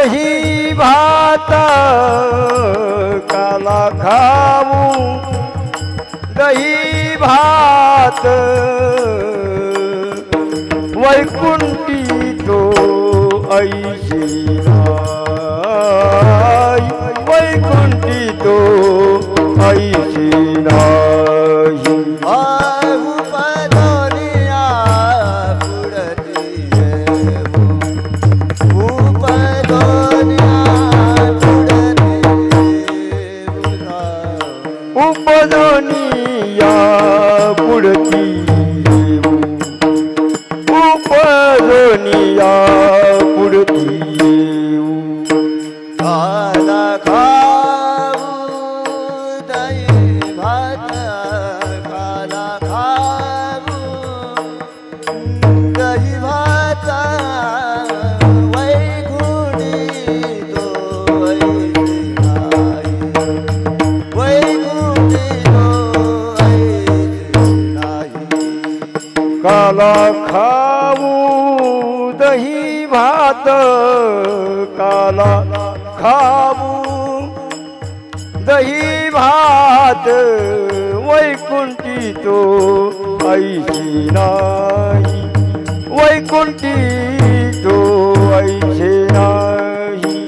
दही भात काला खाऊ दही भात वैकुंठी तो ऐशी नाही वैकुंठी तो ऐशी नाही उपदोनिया पुढती उपदोनिया पुढती काला खाऊ दही भात काला खाऊ दही भात वैकुंठी तो ऐशी नाही वैकुंठी तो ऐशी नाही काला खाऊ दही भात काला खाऊ दही भात वैकुंठी तो ऐशी नाही वैकुंठी तो ऐशी नाही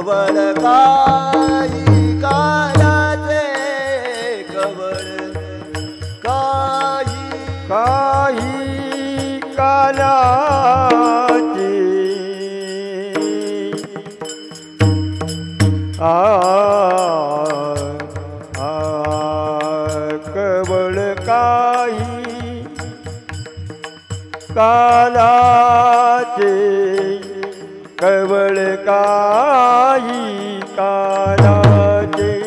कवळ काही कालाचे कवळ काही कालाचे कवळ काही काही कालाचे केवळ काही कालाचे केवळ काही कालाचे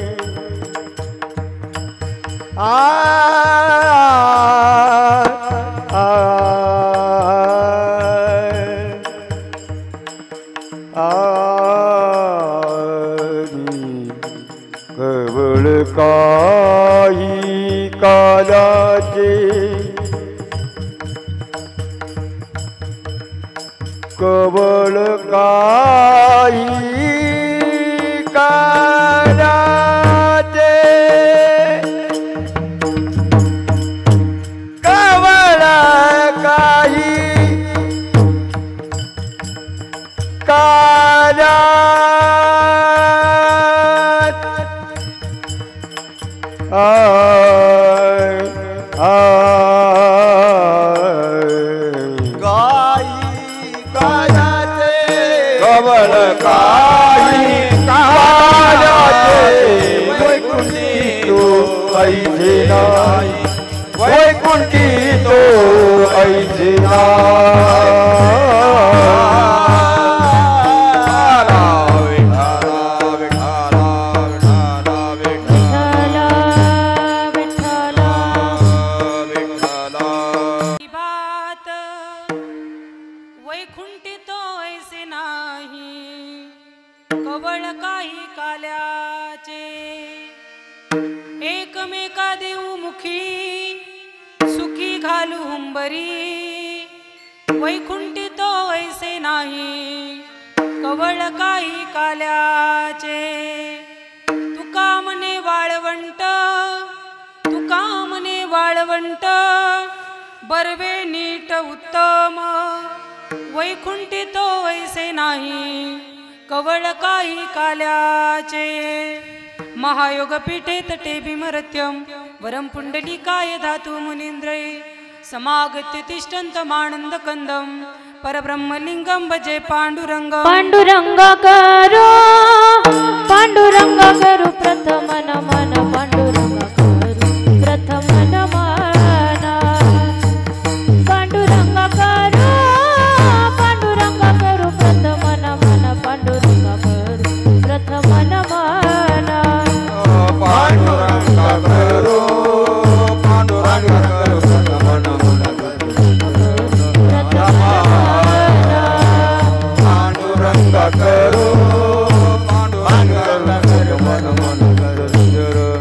केवळ काही कालाचे केवळ काही कालाचे केवळ काही कालात कवळ काही कालाचे वैकुंठी तो ऐशी नाही वैकुंठी तो ऐशी वैकुंठी तो ऐसे नाही कवळ काही काल्याचे एकमेका देऊ मुखी सुखी घालू हुंबरी वैकुंठी तो ऐसे नाही कवळ काही काल्याचे तुका मने वाळवंट तुका मने वाळवंट बळवंट बरवे नीट उत्तम वैकुंठी तो ऐसे नाही कवळ काही काल्याचे महायोग पीठे तटे भीमरत्यम वरम पुंडलिकाय धातु मुनींद्रय समागत्य तिष्ठन्तमानंद कंदम परब्रह्मलिंगम भजे पांडुरंग पांडुरंग करू प्रथम नमन पांडुरंग करू प्रथम नमन पांडुरंग करू प्रथम नमन पांडुरंग करू प्रथम नमन पांडुरंग करो पांडुरंग करो प्रथम नमन पांडुरंग करो पांडुरंग करो मन मन करो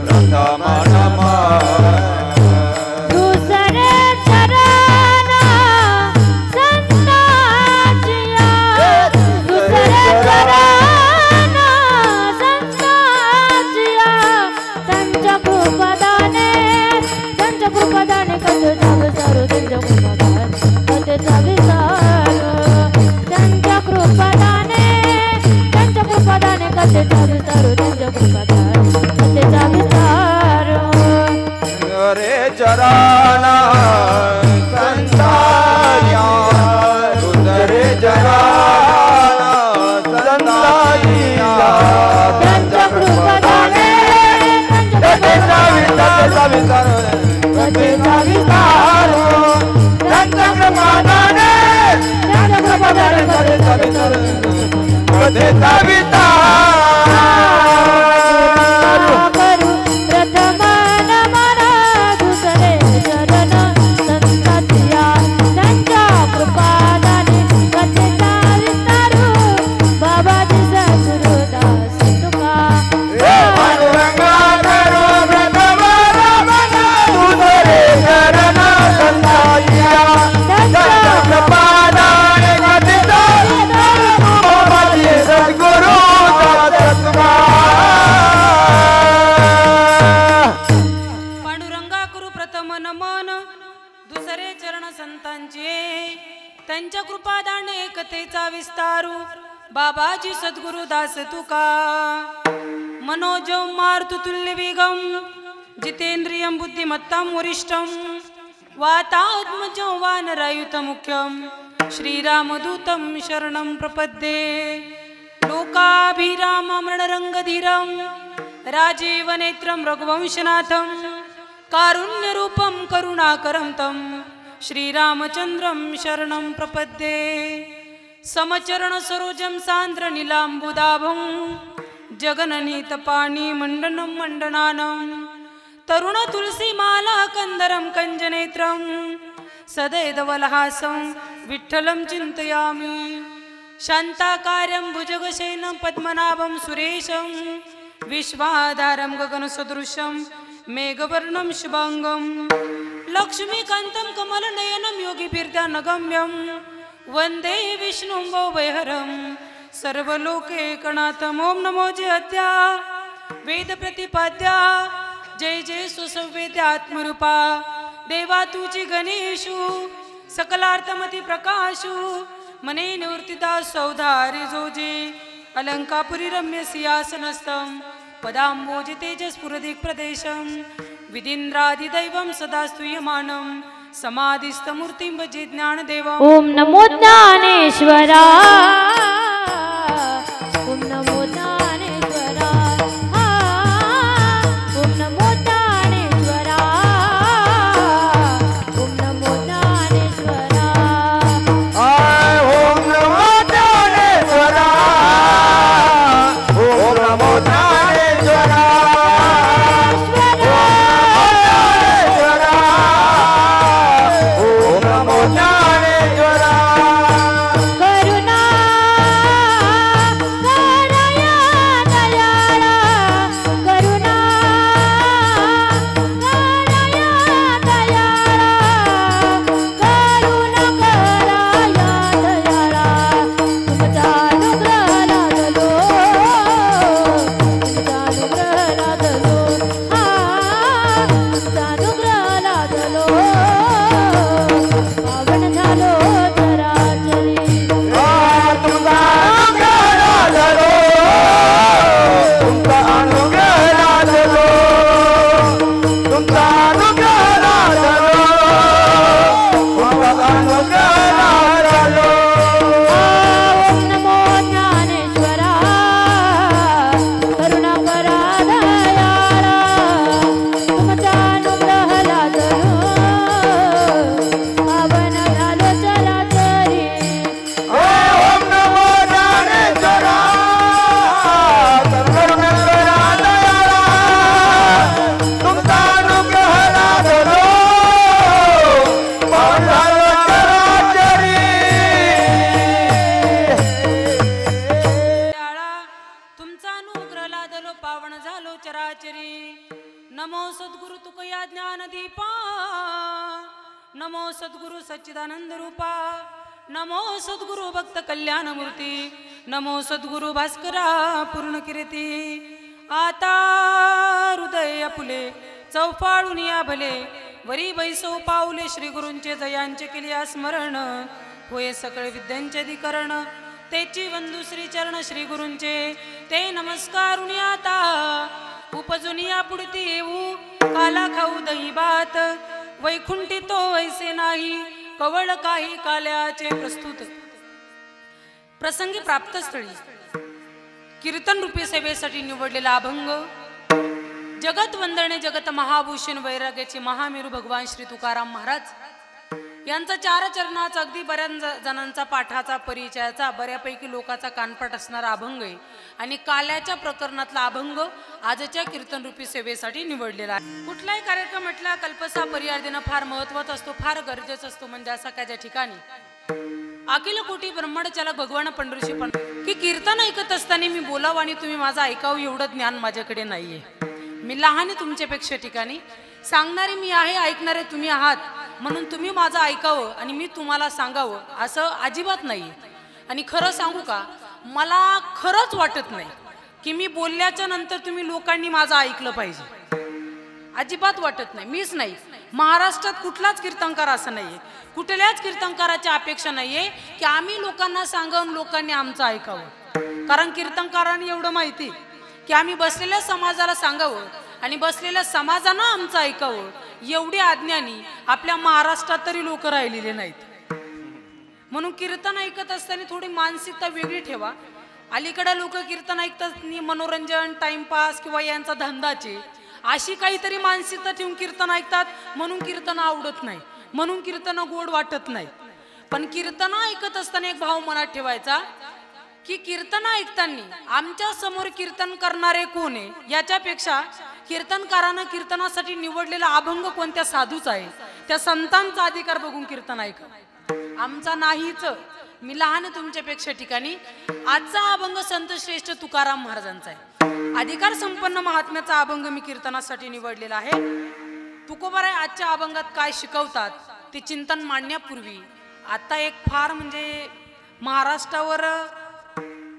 प्रथम नमन दुसरे चरण संतांचिया दुसरे चरण संतांचिया त्यांच्या कृपादाने कधी जावे सारू त्यांच्या कृपादान कधी जावे सारू त्यांच्या कृपादाने कधी जावे सारू त्यांच्या कृपादान कधी जावे सारू रे चराना संताया दुसरे चराना संताया त्यांच्या कृपादाने कधी जावी सारू त्यांच्या कृपादाने कधी जावी सारू करू प्रथम नमन दुसरे चरण संतांचिया त्यांच्या कृपादाने कथेचा विस्तारू बाबाजी सद्गुरुदास तुका पांडुरंगा करो प्रथम नमन दुसरे चरण संतांचिया त्यांच्या कृपादाने कधी जावी सारू बाबाजी सद्गुरुदास तुका पांडुरंगा करू प्रथम नमन दुसरे चरण संतांचे त्यांच्या कृपादाने कथेचा विस्तारू बाबाजी सद्गुरुदास तुका मनोजं मारुतुल्य वेगं जितेंद्रियं बुद्धिमत्तां वरिष्ठं वातात्मजं वानरायुतमुख्यं श्रीरामदूतं शरणं प्रपद्ये लोकाभिराममरणरङ्गधीरं राजीवनेत्रं रघुवंशनाथं कारुण्यरूपं करुणाकरं तं श्रीरामचन्द्रं शरणं प्रपद्ये समचरणसरोजं सान्द्रनीलाम्बुदाभं जगननीतपाणिमण्डनं मण्डनानं तरुणतुलसीमाला कन्दरं कञ्जनेत्रं सदैदवलहासं विठ्ठलं चिन्तयामि शान्ताकारं भुजगशयनं पद्मनाभं सुरेशं विश्वाधारं गगनसदृशं मेघवर्णं शुभाङ्गं लक्ष्मीकान्तं कमलनयनं योगिभिर्ध्यानगम्यं वन्दे विष्णुं भवभयहरं सर्वलोकैकनाथं ॐ नमो जयत्या वेदप्रतिपाद्या जय जय सुसंवेद्यात्मरूपा देवा तुझी गणेशु सकलार्थमती प्रकाशु मने निवृत्तिदा सौधारी जोजे अलंकापुरी रम्य सिंहासनस्थं पदाम्बोजि तेजस्फुरदिक् प्रदेशं विदिन्द्रादिदैवं सदा स्तूयमानं समाधिस्थमूर्तिं भजे ज्ञानदेवम् ओम नमो ज्ञानेश्वरा ओम नमो ज्ञानेश्वरा ओम नमो ज्ञानेश्वरा ओम नमो ज्ञानेश्वरा ओम नमो ज्ञानेश्वरा ओम नमो ज्ञानेश्वरा ओम नमो ज्ञानेश्वरा करुणा सद्गुरु तुकया ज्ञानदीपा, नमो सद्गुरु सच्चिदानंद रूपा, नमो सद्गुरु भक्त कल्याण मूर्ती, नमो सद्गुरु भास्करा पूर्ण कीर्ती. आता हृदय फुले चौफाळून या भले, वरी बैसव पाऊले श्री गुरूंचे जयांचे केले स्मरण. होय सकळ विद्यांचे अधिकरण, तेची वंदू श्री चरण श्री गुरूंचे, ते नमस्कारुणी आता उपजून या पुढती येऊ. काला खाऊ दही भात, वैकुंठी तो वैसे नाही, कवळ काही काल्याचे प्रस्तुत. प्रसंगी प्राप्त स्थळी कीर्तन रूपी सेवेसाठी निवडलेला अभंग. जगत वंदने जगत महाभूषण वैराग्याचे महामेरू भगवान श्री तुकाराम महाराज यांचा 4 चरणाचा अगदी बऱ्याच जणांचा पाठाचा परिचयाचा बऱ्यापैकी लोकांचा कानपाठ असणारा अभंग आहे. आणि काल्याच्या प्रकरणातला अभंग आजच्या कीर्तन रूपी सेवेसाठी निवडलेला आहे. कुठलाही कार्यक्रम म्हटला कल्पसा परिहार देणं फार महत्वाचा असतो, फार गरजेचा असतो. म्हणजे असा काय ज्या ठिकाणी अखिल कोटी ब्रह्मांड चालक भगवान पंढरीशी पण की कीर्तन ऐकत असताना मी बोलावं आणि तुम्ही माझं ऐकावं एवढं ज्ञान माझ्याकडे नाहीये. मी लहान आहे तुमच्यापेक्षा ठिकाणी, सांगणारे मी आहे, ऐकणारे तुम्ही आहात. म्हणून तुम्ही माझं ऐकावं आणि मी तुम्हाला सांगावं असं अजिबात नाही. आणि खरं सांगू का, मला खरंच वाटत नाही की मी बोलल्याच्या नंतर तुम्ही लोकांनी माझं ऐकलं पाहिजे. अजिबात वाटत नाही. मीच नाही, महाराष्ट्रात कुठलाच कीर्तनकार असं नाहीये, कुठल्याच कीर्तनकाराची अपेक्षा नाहीये की आम्ही लोकांना सांगावून लोकांनी आमचं ऐकावं. कारण कीर्तनकारांनी एवढं माहिती की आम्ही बसलेल्या समाजाला सांगावं आणि बसलेल्या समाजानं आमचं ऐकावं. एवढी अज्ञानी आपल्या महाराष्ट्रात तरी लोक राहिलेले नाहीत. म्हणून कीर्तन ऐकत असताना थोडी मानसिकता वेगळी ठेवा. अलीकडे लोक कीर्तन ऐकतात मनोरंजन, टाइमपास किंवा यांचा धंदाचे अशी काहीतरी मानसिकता ठेवून कीर्तन ऐकतात. म्हणून कीर्तन आवडत नाही, म्हणून कीर्तन गोड वाटत नाही. पण कीर्तन ऐकत असताना एक भाव मनात ठेवायचा की कीर्तन ऐकताना आमच्या समोर कीर्तन करणारे कोण आहे याच्यापेक्षा कीर्तनकारानं कीर्तनासाठी निवडलेला अभंग कोणत्या साधूचा आहे, त्या संतांचा अधिकार बघून कीर्तन ऐका. आमचा नाहीच. मी लहान तुमच्यापेक्षा ठिकाणी. आजचा अभंग संत श्रेष्ठ तुकाराम महाराजांचा आहे. अधिकार संपन्न महात्म्याचा अभंग मी कीर्तनासाठी निवडलेला आहे. तुकोबाराय आजच्या अभंगात काय शिकवतात ते चिंतन मांडण्यापूर्वी आता एक फार म्हणजे महाराष्ट्रावर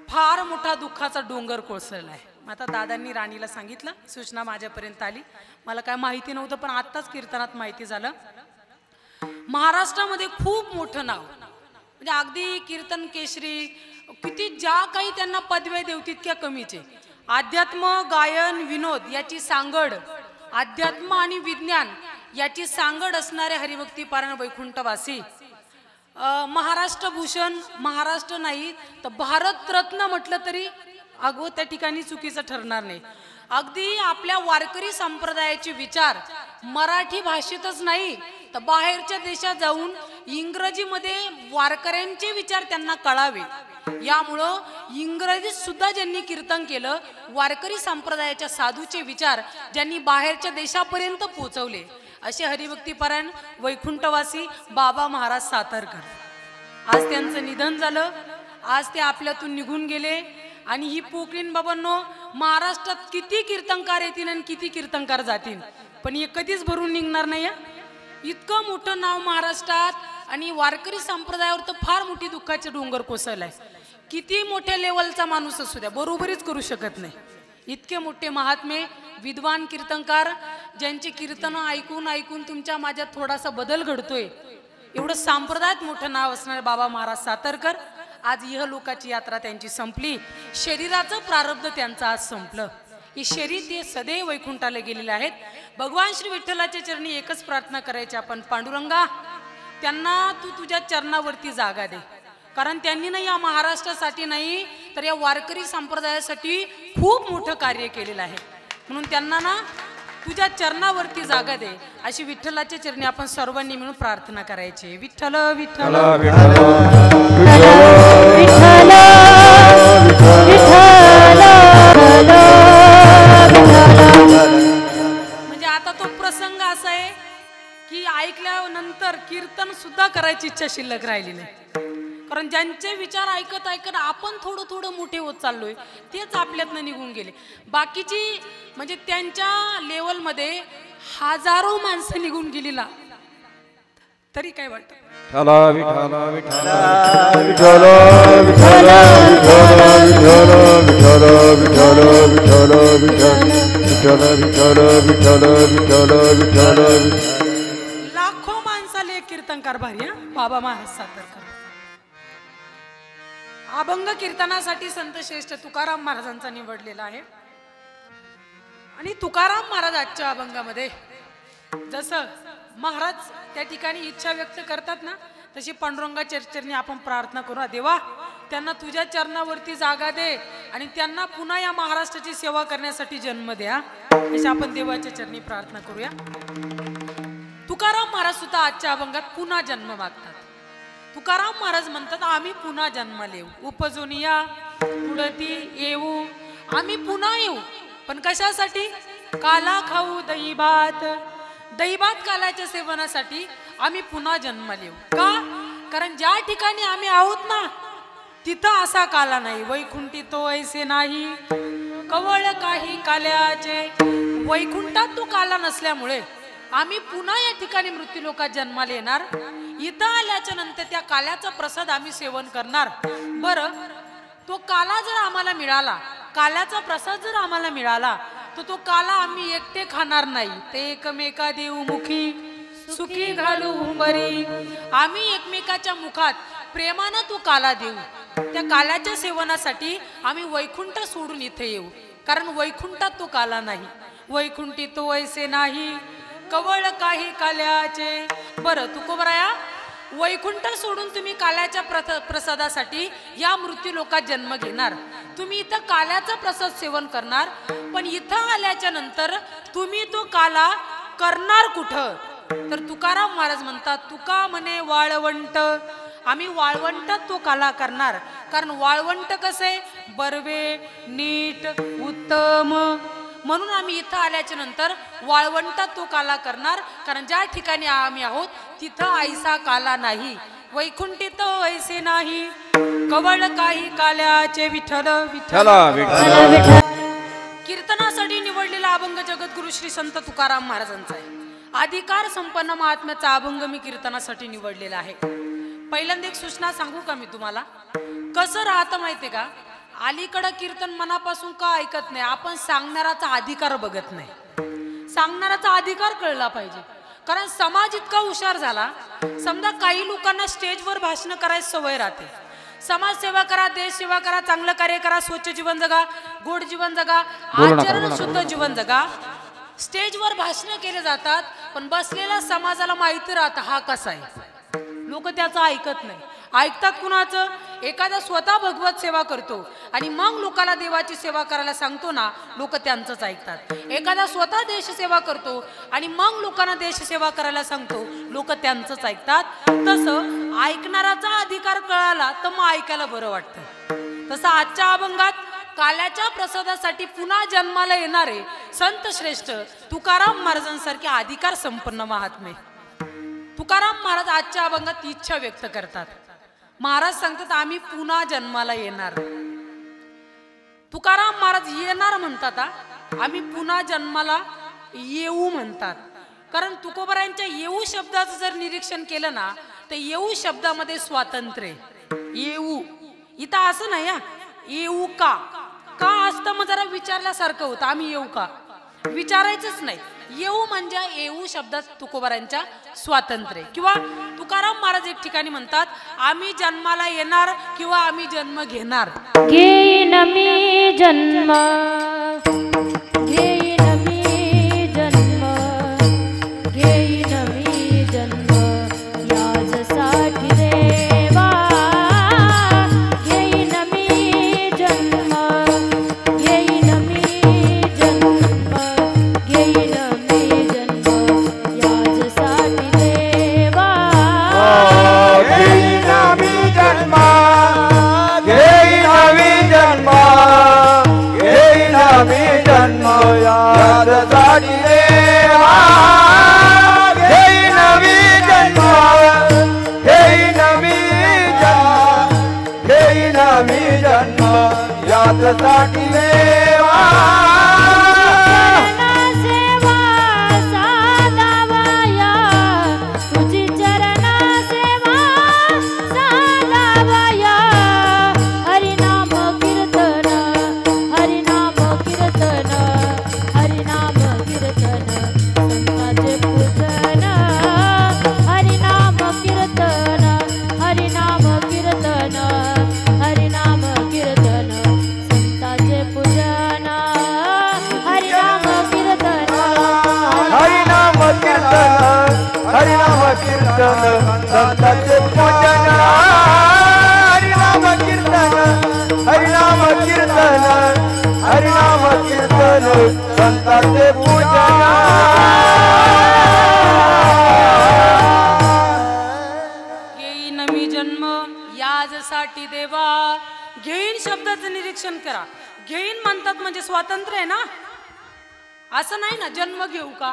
फार मोठा दुःखाचा डोंगर कोसळला आहे. आता दादांनी राणीला सांगितलं, सूचना माझ्यापर्यंत आली, मला काय माहिती नव्हतं पण आत्ताच कीर्तनात माहिती झालं. महाराष्ट्रामध्ये खूप मोठं नाव म्हणजे अगदी कीर्तन केशरी किती ज्या काही त्यांना पदव्या देऊ तितक्या कमीचे. अध्यात्म, गायन, विनोद याची सांगड, अध्यात्म आणि विज्ञान याची सांगड असणारे हरिभक्ती पारायण वैकुंठवासी, महाराष्ट्र भूषण, महाराष्ट्र नाही तर भारत रत्न म्हटलं तरी अगो त्या ठिकाणी चुकीचं ठरणार नाही. अगदी आपल्या वारकरी संप्रदायाचे विचार मराठी भाषेतच नाही तर बाहेरच्या देशात जाऊन इंग्रजीमध्ये वारकऱ्यांचे विचार त्यांना कळावे यामुळं इंग्रजीत सुद्धा ज्यांनी कीर्तन केलं, वारकरी संप्रदायाच्या साधूचे विचार ज्यांनी बाहेरच्या देशापर्यंत पोहोचवले असे हरिभक्तीपरायण वैकुंठवासी बाबा महाराज सातारकर. आज त्यांचं निधन झालं, आज ते आपल्यातून निघून गेले. आणि ही पोकळीन बाबांनो, महाराष्ट्रात किती कीर्तनकार येतील आणि किती कीर्तनकार जातील पण हे कधीच भरून निघणार नाही. इतकं मोठं नाव महाराष्ट्रात आणि वारकरी संप्रदायावर तर फार मोठी दुःखाचे डोंगर कोसळलाय. किती मोठ्या लेवलचा माणूस असू द्या बरोबरीच करू शकत नाही. इतके मोठे महात्मे, विद्वान कीर्तनकार ज्यांचे कीर्तन ऐकून ऐकून तुमच्या माझ्यात थोडासा बदल घडतोय, एवढं संप्रदायात मोठं नाव असणारे बाबा महाराज सातारकर आज इहलोकाची यात्रा त्यांची संपली. शरीराचं प्रारब्ध त्यांचं आज संपलं. हे शरीर ते सदैव वैकुंठाला गेलेले आहेत. भगवान श्री विठ्ठलाच्या चरणी एकच प्रार्थना करायची आपण, पांडुरंगा त्यांना तू तुझ्या चरणावरती जागा दे. कारण त्यांनी ना या महाराष्ट्रासाठी नाही तर या वारकरी संप्रदायासाठी खूप मोठं कार्य केलेलं आहे. म्हणून त्यांना ना तुझ्या चरणावरती जागा दे अशी विठ्ठलाच्या चरणी आपण सर्वांनी मिळून प्रार्थना करायची. विठ्ठल विठ्ठल म्हणजे आता तो प्रसंग असा आहे की ऐकल्यानंतर कीर्तन सुद्धा करायची इच्छा शिल्लक राहिली नाही. कारण ज्यांचे विचार ऐकत ऐकत आपण थोडं थोडं मोठे होत चाललोय, तेच आपल्यातनं निघून गेले. बाकीची म्हणजे त्यांच्या लेवलमध्ये हजारो माणसं निघून गेलीला तरी काय वाटतं. विठ्ठला विठ्ठला विठ्ठला विठ्ठल विठ्ठल विठ्ठल विठ्ठल विठ्ठल विठ्ठल विठ्ठल विठ्ठल विठ्ठल विठ्ठल विठ्ठल. लाखो माणसाले कीर्तनकार भारी हा बाबा महाराज सातारकर. अभंग कीर्तनासाठी संत श्रेष्ठ तुकाराम महाराजांचा निवडलेला आहे. आणि तुकाराम महाराज आजच्या अभंगामध्ये जसं महाराज त्या ठिकाणी इच्छा व्यक्त करतात ना, तशी पांडुरंगाच्या चरणी आपण प्रार्थना करू. देवा, त्यांना तुझ्या चरणावरती जागा दे आणि त्यांना पुन्हा या महाराष्ट्राची सेवा करण्यासाठी जन्म द्या, अशी आपण देवाच्या चरणी प्रार्थना करूया. तुकाराम महाराज सुद्धा आजच्या अभंगात पुन्हा जन्म मागतात. तुकाराम महाराज म्हणतात, आम्ही पुन्हा जन्माला येऊ, उपजून या पुढती येऊ, आम्ही पुन्हा येऊ. पण कशासाठी? काला खाऊ दही भात, दही भात कालाच्या सेवनासाठी आम्ही पुन्हा जन्माला येऊ. का? कारण ज्या ठिकाणी आम्ही आहोत ना, तिथं असा काला नाही. वैकुंठी तो ऐसे नाही, कवळ काही काल्याचे. वैकुंठात तो काला नसल्यामुळे आम्ही पुन्हा या ठिकाणी मृत्यू लोकात जन्माला येणार. इथं आल्याच्या नंतर त्या काल्याचा प्रसाद आम्ही सेवन करणार. बरं, तो काला जर आम्हाला मिळाला, काल्याचा प्रसाद जर आम्हाला मिळाला, तर तो काला आम्ही एकटे खाणार नाही. ते एकमेका देऊ मुखी सुखी घालू उंबरी. आम्ही एकमेकाच्या मुखात प्रेमानं तो काला देऊ. त्या काल्याच्या सेवनासाठी आम्ही वैकुंठ सोडून इथे येऊ, कारण वैकुंठात तो काला नाही. वैकुंठी तो ऐसे नाही, कवळ काही काल्याचे. बरं, तुकोबराया, वैकुंठ सोडून तुम्ही काल्याच्या प्रसादासाठी या मृत्यू लोकात जन्म घेणार. तुम्ही इथं काल्याचा प्रसाद सेवन करणार, पण इथं आल्याच्या नंतर तुम्ही तो काला करणार कुठं? तर तुकाराम महाराज म्हणतात, तुका म्हणे वाळवंट, आम्ही वाळवंटात तो काला करणार. कारण वाळवंट कसे? बर्वे, नीट, उत्तम. म्हणून आम्ही इथं आल्याच्या नंतर वाळवंटात तो काला करणार. कारण ज्या ठिकाणी आम्ही आहोत तिथं ऐसा काला नाही. वैकुंठित ऐसे नाही, कवळ काही काल्याचे. विठ्ठल विठ्ठल विठ्ठला. कीर्तनासाठी निवडलेला अभंग जगद्गुरु श्री संत तुकाराम महाराजांचा आहे. अधिकार संपन्न महात्म्याचा अभंग मी कीर्तनासाठी निवडलेला आहे. पहिल्यांदा एक सूचना सांगू का मी तुम्हाला? कसं राहतं माहितीये का, अलीकडं कीर्तन मनापासून का ऐकत नाही? आपण सांगणाराचा अधिकार बघत नाही. सांगणाराचा अधिकार कळला पाहिजे. कारण समाज इतका हुशार झाला, समजा काही लोकांना स्टेजवर भाषण करायची सवय राहते. समाजसेवा करा, देश सेवा करा, चांगलं कार्य करा, स्वच्छ जीवन जगा, गोड जीवन जगा, आचरण शुद्ध जीवन जगा. स्टेजवर भाषण केले जातात, पण बसलेल्या समाजाला माहिती राहतं हा कसा आहे. लोक त्याचं ऐकत नाही. ऐकतात कुणाचं? एखादा स्वतः भगवत सेवा करतो आणि मग लोकांना देवाची सेवा करायला सांगतो ना, लोक त्यांचंच ऐकतात. एखादा स्वतः देश सेवा करतो आणि मग लोकांना देश सेवा करायला सांगतो, लोक त्यांचंच ऐकतात. तसं ऐकणाराचा अधिकार कळाला तर मग ऐकायला बरं वाटतं. तसं आजच्या अभंगात काल्याच्या प्रसादासाठी पुन्हा जन्माला येणारे संत श्रेष्ठ तुकाराम महाराजांसारखे अधिकार संपन्न महात्मे. तुकाराम महाराज आजच्या अभंगात इच्छा व्यक्त करतात. महाराज सांगतात, आम्ही पुन्हा जन्माला येणार. तुकाराम महाराज येणार म्हणतात, आम्ही पुन्हा जन्माला येऊ म्हणतात. कारण तुकोबरायांच्या येऊ शब्दाचं जर निरीक्षण केलं ना, तर येऊ शब्दामध्ये स्वातंत्र्य. येऊ इथं असं नाही, येऊ का का असतं मग जरा विचारल्यासारखं होतं. आम्ही येऊ का विचारायचंच नाही. येऊ म्हणजे येऊ शब्दात तुकोबारांच्या स्वातंत्र्य. किंवा तुकाराम महाराज एक ठिकाणी म्हणतात, आम्ही जन्माला येणार किंवा आम्ही जन्म घेणार. घेईन मी जन्म, घेईन मी जन्म, घेईन मी जन्म याजसाठी देवा. घेईन मी जन्म, घेईन मी जन्म, घेईन मी जन्म याजसाठी देवा. घेईन मी जन्म, घेईन मी जन्म, घेईन कीर्तन संतांचे पूजन हरिनाम कीर्तन हरिनाम कीर्तन हरिनाम कीर्तन संतांचे पूजन घेईन मी जन्म याजसाठी देवा घेईन शब्दाचं निरीक्षण करा घेईन म्हणतात म्हणजे स्वातंत्र्य आहे ना असं नाही ना जन्म घेऊ का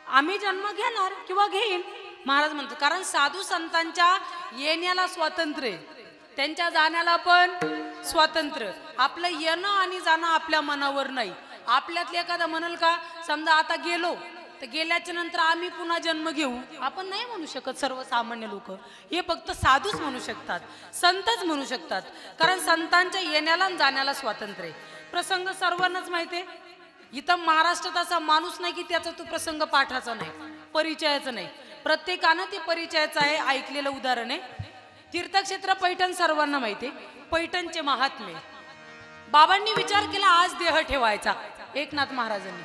आम्ही जन्म घेणार किंवा घेईन महाराज म्हणतात कारण साधू संतांच्या येण्याला स्वातंत्र्य त्यांच्या जाण्याला पण स्वातंत्र्य आपलं येणं आणि जाणं आपल्या मनावर नाही आपल्यातले एखादा म्हणाल का समजा आता गेलो तर गेल्याच्या नंतर आम्ही पुन्हा जन्म घेऊ आपण नाही म्हणू शकत सर्वसामान्य लोक हे फक्त साधूच म्हणू शकतात संतच म्हणू शकतात कारण संतांच्या येण्याला आणि जाण्याला स्वातंत्र्य प्रसंग सर्वांनाच माहिती आहे इथं महाराष्ट्रात असा माणूस नाही की त्याचा तो प्रसंग पाठाचा नाही परिचयाचा नाही प्रत्येकानं ते परिचयाचं आहे ऐकलेलं उदाहरण आहे तीर्थक्षेत्र पैठण सर्वांना माहिती आहे पैठणचे महात्मे बाबांनी विचार केला आज देह ठेवायचा एकनाथ महाराजांनी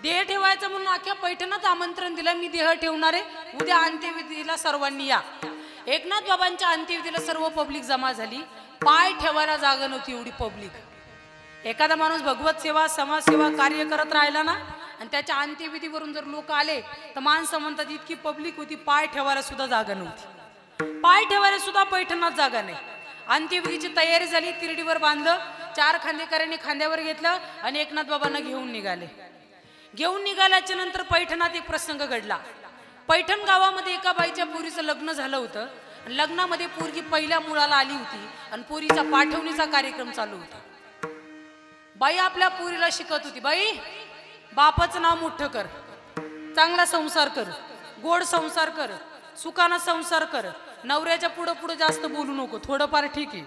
देह ठेवायचा म्हणून अख्ख्या पैठणात आमंत्रण दिलं मी देह ठेवणार आहे उद्या अंत्यविधीला सर्वांनी या एकनाथ बाबांच्या अंत्यविधीला सर्व पब्लिक जमा झाली पाय ठेवायला जागा नव्हती एवढी पब्लिक एखादा माणूस भगवत सेवा समाजसेवा कार्य करत राहिला ना आणि त्याच्या अंत्यविधीवरून जर लोक आले तर माणसं म्हणतात इतकी पब्लिक होती पाय ठेवायला सुद्धा जागा नव्हती पाय ठेवायला सुद्धा पैठणात जागा नाही अंत्यविधीची तयारी झाली तिरडीवर बांधलं 4 खांदेकऱ्यांनी खांद्यावर घेतलं आणि एकनाथ बाबांना घेऊन निघाले घेऊन निघाल्याच्या नंतर पैठणात एक प्रसंग घडला पैठण गावामध्ये एका बाईच्या पोरीचं लग्न झालं होतं लग्नामध्ये पोरगी पहिल्या मुळाला आली होती आणि पोरीचा पाठवणीचा कार्यक्रम चालू होता बाई आपल्या पोरीला शिकत होती बाई बापाचं नाव मोठं कर चांगला संसार कर गोड संसार कर सुखाना संसार कर नवऱ्याच्या पुढं पुढं जास्त बोलू नको थोडंफार ठीक आहे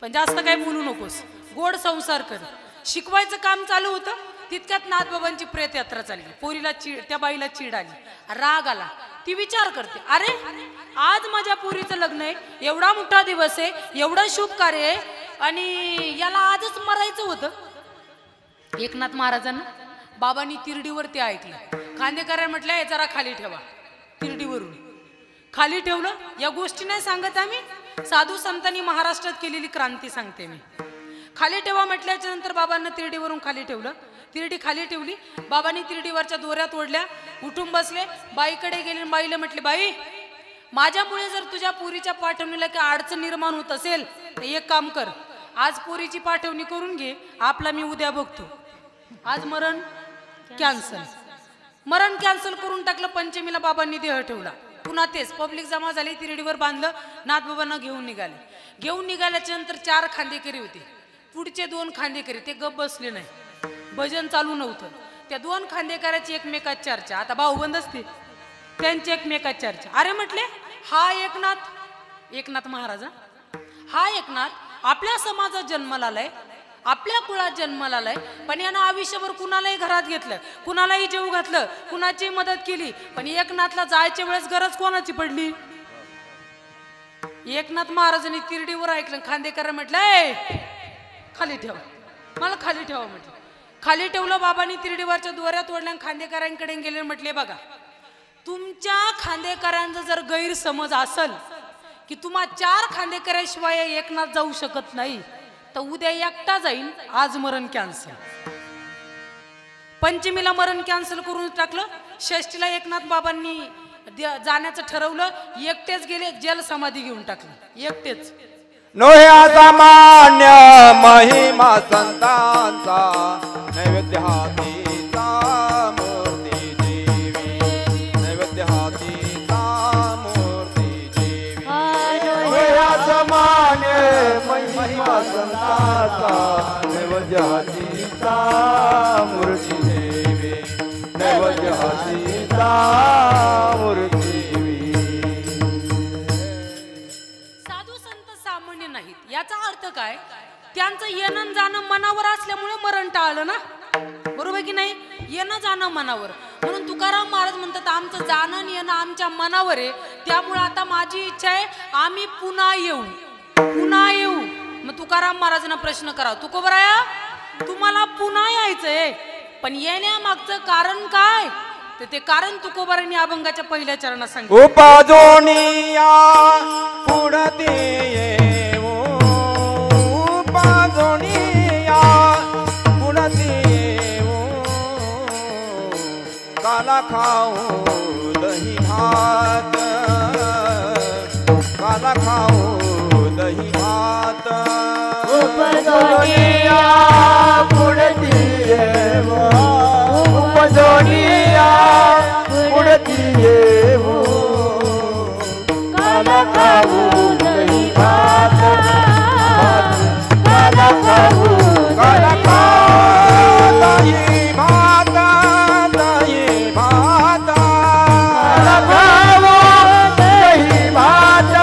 पण जास्त काही बोलू नकोस गोड संसार कर शिकवायचं काम चालू होतं तितक्यात नाथबाबांची प्रेत यात्रा चालली पोरीला त्या बाईला चीड आली राग आला ती विचार करते अरे आज माझ्या पोरीचं लग्न आहे एवढा मोठा दिवस आहे एवढं शुभ कार्य आहे आणि याला आजच मरायचं होतं एकनाथ महाराजांना बाबांनी तिरडीवर ते ऐकलं खांदेकरांना म्हटलं जरा खाली ठेवा तिरडीवरून खाली ठेवलं या गोष्टी नाही सांगत आम्ही साधू संतांनी महाराष्ट्रात केलेली क्रांती सांगते मी खाली ठेवा म्हटल्याच्या नंतर बाबांना तिरडीवरून खाली ठेवलं तिरडी खाली ठेवली बाबांनी तिरडीवरच्या दोऱ्या तोडल्या उठून बसले बाईकडे गेले बाईला म्हटले बाई माझ्यामुळे जर तुझ्या पोरीच्या पाठवणीला काही अडचण निर्माण होत असेल तर एक काम कर आज पोरीची पाठवणी करून घे आपला मी उद्या बघतो आज मरण कॅन्सल करून टाकलं पंचमीला बाबांनी देह ठेवला पुन्हा तेच पब्लिक जमा झाली तिरडीवर बांधलं नाथबाबांना घेऊन निघाल्याच्या नंतर 4 खांदेकरी होते पुढचे 2 खांदेकरी ते गप बसले नाही भजन चालू नव्हतं त्या 2 खांदेकराची एकमेकात चर्चा आता भाऊबंद असते त्यांची एकमेकात चर्चा अरे म्हटले हा एकनाथ महाराज हा एकनाथ आपल्या समाजात जन्माला आलाय आपल्या कुळात जन्माला आलाय पण यानं आयुष्यभर कुणालाही घरात घेतलं कुणालाही जेव घातलं कुणाची मदत केली पण एकनाथला जायच्या वेळेस गरज कोणाची पडली एकनाथ महाराजांनी तिरडीवर ऐकलं खांदेकर म्हटलं खाली ठेवा मला खाली ठेवा म्हटलं खाली ठेवलं बाबांनी तिरडीवरच्या दोऱ्या तोडल्या खांदेकरांकडे गेले म्हटले बघा तुमच्या खांदेकरांचा जर गैरसमज असेल की तुम्हा 4 खांदेकराशिवाय एकनाथ जाऊ शकत नाही तर उद्या एकटा जाईल आज मरण कॅन्सल पंचमीला मरण कॅन्सल करून टाकलं षष्टीला एकनाथ बाबांनी जाण्याचं ठरवलं एकटेच गेले जल समाधी घेऊन टाकलं एकटेच नोहे असामान्य महिमा संतांचा नैवेद्य हातीचा मूर्ती देवी नैवेद्य हातीचा मूर्ती देवी नोहे असामान्य महिमा संतांचा नैवेद्य हातीचा मूर्ती देवी नैवेद्य हातीचा मूर्ती याचा अर्थ काय त्यांचं येणं जाणं मनावर असल्यामुळे मरण टाळलं ना बरोबर की नाही येणं जाणं मनावर म्हणून तुकाराम महाराज म्हणतात आमचं जाणं येणं आमच्या मनावर आहे त्यामुळे आता माझी इच्छा आहे आम्ही पुन्हा येऊ मग तुकाराम महाराजांना प्रश्न करा तुकोबराया तुम्हाला पुन्हा यायचंय पण येण्यामागचं कारण काय तर ते कारण तुकोबारांनी अभंगाच्या पहिल्या चरणात सांगितलं. उपाजोनिया पुढती येऊ, उपाजोनिया पुढती येऊ, काला खाऊ दही भात, काला खाऊ दही भात. उपजोनिया पुढती येऊ, उपजोनिया पुढती येऊ, काला खाऊ दही भात, काला खाऊ काला खाऊ दही भात, दही भात. काला खाऊ दही भात,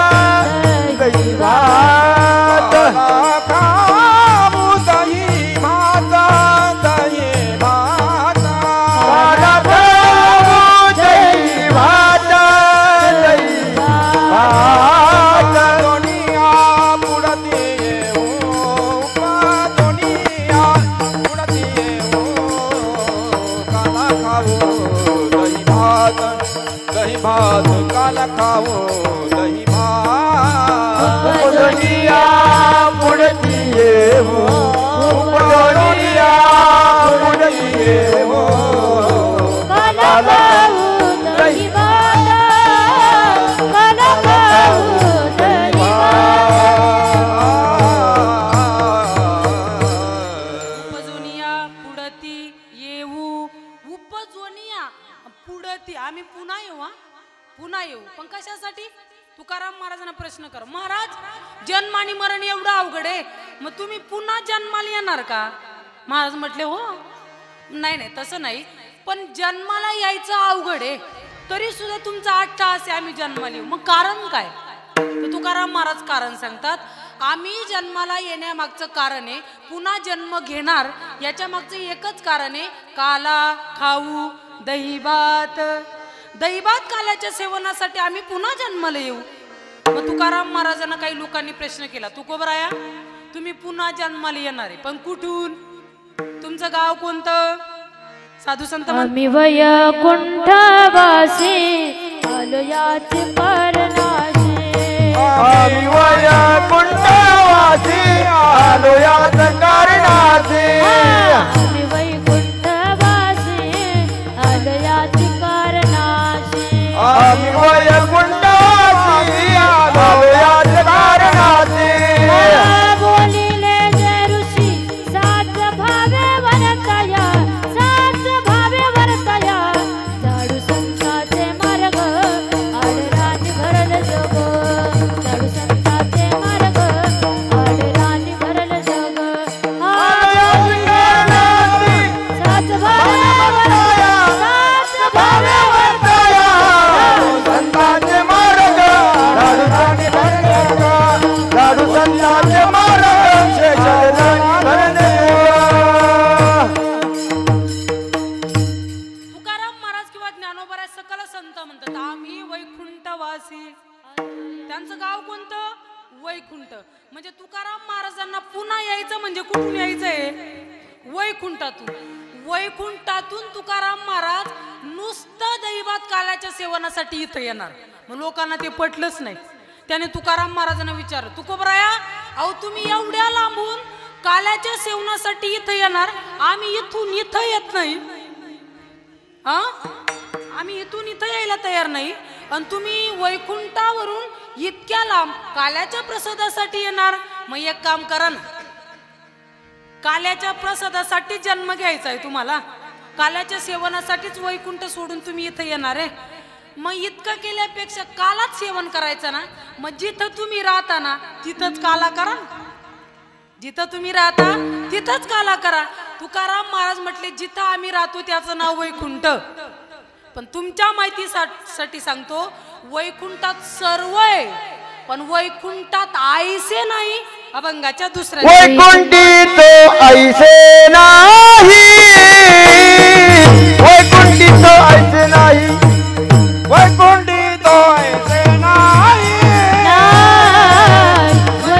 दही भात. काला खाऊ दही भात, दही भात. काला खाऊ दही भात, दही भात. दुनिया पुढती येऊ, दुनिया पुढती येऊ, काला खाऊ दही भात, दही भात. काला खाऊ दही भात. उपजोनिया पुढती येऊ, उपजोनिया पुढती येऊ, काला खाऊ दही भात, काला खाऊ दही उपजोनिया पुढती येऊ, उपजोनिया पुढती. आम्ही पुन्हा येऊ, हा पुन्हा येऊ. पण कशासाठी? तुकाराम महाराजांना प्रश्न कर, महाराज जन्म आणि मरण एवढं अवघड आहे, मग तुम्ही पुन्हा जन्माला येणार का? महाराज म्हटले हो. नाही नाही तसं नाही, पण जन्माला यायचं अवघड आहे, तरी सुद्धा तुमचा 8 तास आहे आम्ही जन्माला येऊ. मग कारण काय? तर तुकाराम महाराज कारण सांगतात, आम्ही जन्माला येण्यामागचं कारण आहे, पुन्हा जन्म घेणार याच्या मागचं एकच कारण आहे, काला खाऊ दहीभात. दहीभात काल्याच्या सेवनासाठी आम्ही पुन्हा जन्माला येऊ. मग तुकाराम महाराजांना काही लोकांनी प्रश्न केला, तुकोबराया तुम्ही पुन्हा जन्माला येणार आहे, पण कुठून? तुमचं गाव कोणतं? साधू संत आम्ही वैकुंठवासी आलो याचे परनाशी. आम्ही वैकुंठवासी आलो याच कारणासी. आम्ही वैकुंठवासी आलो याचे परनाशी. आम्ही वैकुंठवासी आलो याच कारणासी. बोलिले जे ऋषी साच भावे वरतया, साच भावे वरतया, झाडू संताचे मार्ग आडराणी भरल जग, झाडू संताचे मार्ग आडराणी भरल जग. साच भावे वरतया, साच भावे वरतया, संतांचे मार्ग लाडूराणी भरण्याचा, लाडू संतांचे मार्ग शेषराणी भरण्याचा. तुकाराम महाराज किंवा ज्ञानोबा सकल संत म्हणतात आम्ही वैकुंठवासी. त्यांचं गाव कोणतं? वैकुंठ. म्हणजे तुकाराम महाराजांना पुन्हा यायचं म्हणजे कुठून यायचंय? वैकुंठातून. वैकुंठातून तुकाराम महाराज नुसतं दैवात काल्याच्या सेवनासाठी इथं येणार. मग लोकांना ते पटलंच नाही. त्याने तुकाराम महाराजांना विचारलं, तुकोबराया अहो तुम्ही एवढ्या लांबून काल्याच्या सेवनासाठी इथं येणार, आम्ही इथून इथं येत नाही, हा आम्ही इथून इथं यायला तयार नाही, आणि तुम्ही वैकुंठावरून इतक्या लांब काल्याच्या प्रसादासाठी येणार. मग एक काम करा ना, काल्याच्या प्रसादासाठी जन्म घ्यायचा आहे तुम्हाला, काल्याच्या सेवनासाठीच वैकुंठ सोडून तुम्ही इथं येणार आहे. मग इतकं केल्यापेक्षा कालाच सेवन करायचं ना. मग जिथं तुम्ही राहता ना तिथंच काला करा ना. जिथं तुम्ही राहता तिथंच काला करा. तुकाराम महाराज म्हटले जिथं आम्ही राहतो त्याचं नाव वैकुंठ. पण तुमच्या माहितीसाठी सांगतो, वैकुंठात सर्व आहे, पण वैकुंठात आईसे नाही. अभंगाच्या दुसऱ्या वैकुंठी तो ऐसे नाही, वैकुंठी तो ऐसे नाही, वैकुंठी तो ऐसे नाही,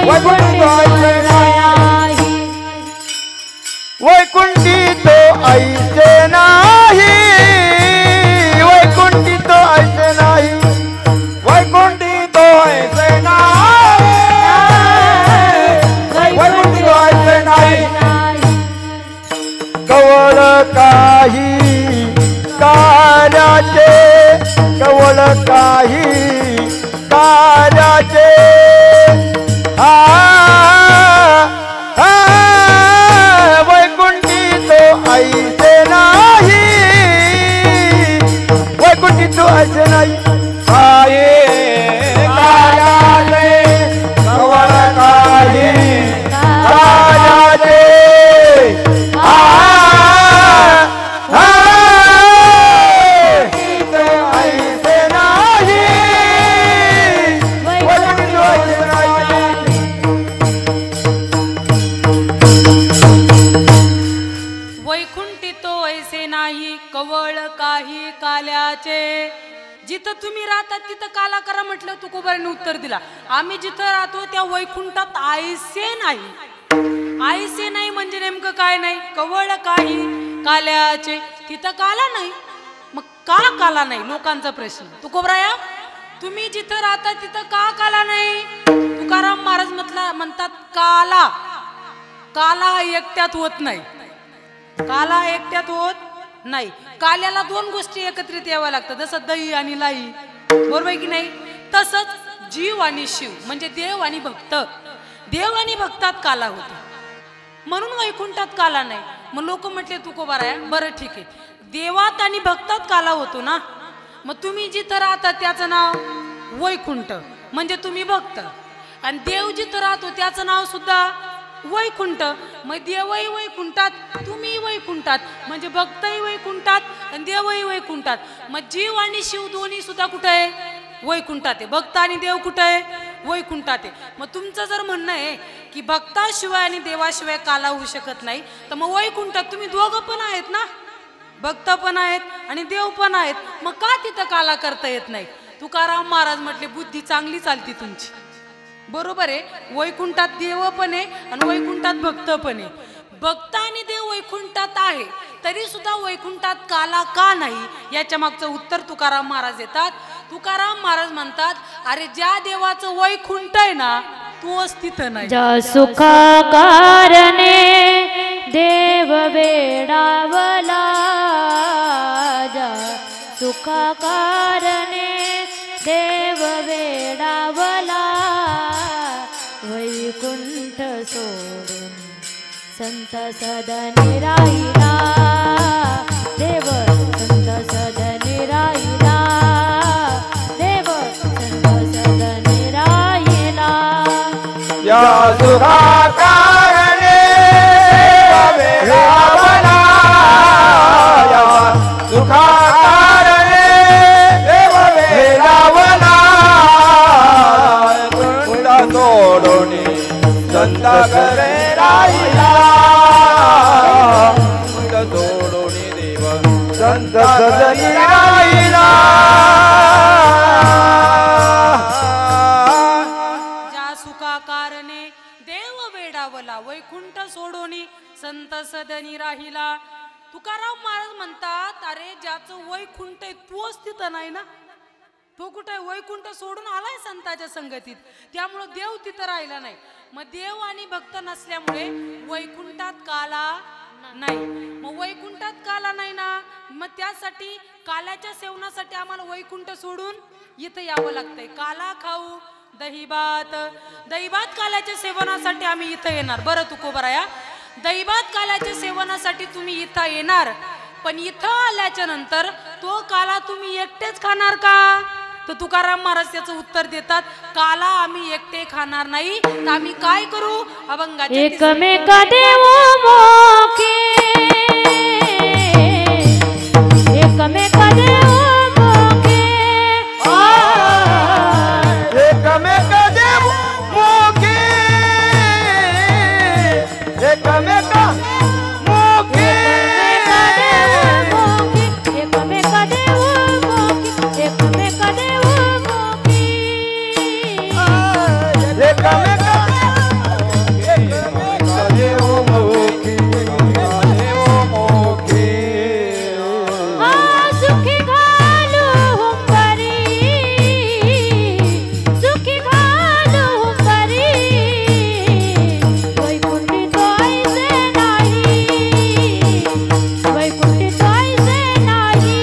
वैकुंठी तो ऐसे नाही, वैकुंठी तो ऐसे नाही, काल्याचे कवळ काही काल्याचे वैकुंठी तो ऐसे नाही वैकुंठी तो ऐसे नाही आहे कायाले कवळ काही काल्याचे ऐसे नाही वैकुंठी तो ऐसे नाही वैकुंठी तो ऐसे नाही कवळ काही काल्याचे. जिथं तुम्ही राहतात तिथं काला करा म्हटलं तुकोबाराने उत्तर दिला. आम्ही जिथं राहतो त्या वैकुंठात आयसे नाही. आयसे नाही म्हणजे नेमकं काय नाही? कवळ काही काल्याचे. तिथं काला नाही. मग का काला नाही? लोकांचा प्रश्न. तुकोबराया तुम्ही जिथं राहता तिथं का काला नाही? तुकाराम महाराज म्हणतात काला काला एकट्यात होत नाही. काला एकट्यात होत नाही. काल्याला दोन गोष्टी एकत्रित याव्या लागतात, जसं दही आणि लाई, बरोबर आहे की नाही? तसंच जीव आणि शिव म्हणजे देव आणि भक्त. देव आणि भक्तात काला होतो म्हणून वैकुंठात काला नाही. मग लोक म्हटले तुकोबाराया बरं ठीक आहे, देवात आणि भक्तात काला होतो ना, मग तुम्ही जिथं राहता त्याचं नाव वैकुंठ म्हणजे तुम्ही भक्त, आणि देव जिथं राहतो त्याचं नाव सुद्धा वैकुंठ. मग देवही वैकुंठात तुम्ही वैकुंठात म्हणजे भक्तही वैकुंठात आणि देवही वैकुंठात. मग जीव आणि शिव दोन्ही सुद्धा कुठे आहे? वैकुंठात आहे. भक्त आणि देव कुठे आहे? वैकुंठात आहे. मग तुमचं जर म्हणणं आहे की भक्ताशिवाय आणि देवाशिवाय काला होऊ शकत नाही, तर मग वैकुंठात तुम्ही दोघं पण आहेत ना, भक्त पण आहेत आणि देव पण आहेत, मग का तिथं काला करता येत नाही? तुकाराम महाराज म्हटले बुद्धी चांगली चालती तुमची, बरोबर आहे. वैकुंठात देव पण आहे आणि वैकुंठात भक्त पण आहे. भक्त आणि देव वैकुंठात आहे तरी सुद्धा वैकुंठात काला का नाही याच्या मागचं उत्तर तुकाराम महाराज देतात. तुकाराम महाराज म्हणतात अरे ज्या देवाचं वैकुंठ आहे ना तोच तिथं नाही. ज्या सुखा कारणे देव वेडावला, ज्या सुखा कारणे देव वेडावला, वैकुंठ सोडून संत सदनी राहिला, देव संत सदनी राहिला, देव संत सदनी राहिला. या सुखा कारणे वेडावला, या सुखा कारणे देव वेडावला, वैकुंठ सोडून संत घरे राहिला, वैकुंठ सोडून देव संत सदनी राहिला. कारणे देव वेडावला, वैकुंठ सोडोनी संत सदनी राहिला. तुकाराम महाराज म्हणतात अरे ज्याचं वैकुंठ आहे तोच तिथं नाही ना, तो कुठे वैकुंठ सोडून आलाय संतांच्या संगतीत, त्यामुळे देव तिथं राहिला नाही. मग देव आणि भक्त नसल्यामुळे वैकुंठात काला नाही. मग वैकुंठात काला नाही ना, मग त्यासाठी काल्याच्या सेवनासाठी आम्हाला वैकुंठ सोडून इथं यावं लागतंय. काला खाऊ दहीभात, दहीभात काल्याच्या सेवनासाठी आम्ही इथं येणार. बरं तुकोबराया दहीभात काल्याच्या सेवनासाठी तुम्ही इथं येणार, पण इथं आल्याच्या नंतर तो काला तुम्ही एकटेच खाणार का? तर तुकाराम महाराज त्याचं उत्तर देतात काला आम्ही एकटे खाणार नाही, तर आम्ही काय करू? अभंगाचे एकमेक देव मोके, एकमेक देव मोके, एकमेक देव मोके, एकमेक मोके, एकमेक देव मोके, एकमेक देव मोके, एकमेक देव मोके, देव मोके. सुखी घालू हुंबरी, सुखी घालू हुंबरी, वैकुंठी तो ऐसे नाही, वैकुंठी तो ऐसे नाही,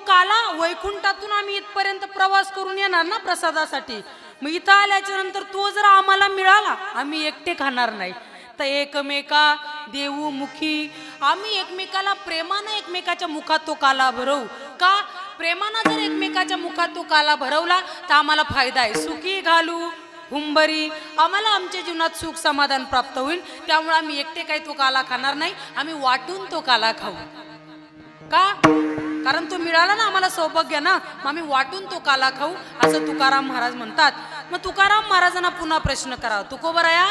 काला वैकुंठातून आम्ही इथपर्यंत प्रवास करून येणार ना प्रसादासाठी, मग इथं आल्याच्या नंतर तो जर आम्हाला मिळाला आम्ही एकटे खाणार नाही, तर एकमेका देऊ मुखी आम्ही एकमेकाला प्रेमानं एकमेकाच्या मुखात तो काला भरवू का? प्रेमानं जर एकमेकाच्या मुखात तो काला भरवला तर आम्हाला फायदा आहे. सुखी घालू हुंबरी, आम्हाला आमच्या जीवनात सुख समाधान प्राप्त होईल. त्यामुळे आम्ही एकटे काही तो काला खाणार नाही, आम्ही वाटून तो काला खाऊ का? कारण तो मिळाला ना आम्हाला सौभाग्य ना, मग आम्ही वाटून तो काला खाऊ असं तुकाराम महाराज म्हणतात. मग तुकाराम महाराजांना पुन्हा प्रश्न करा, तुकोबराया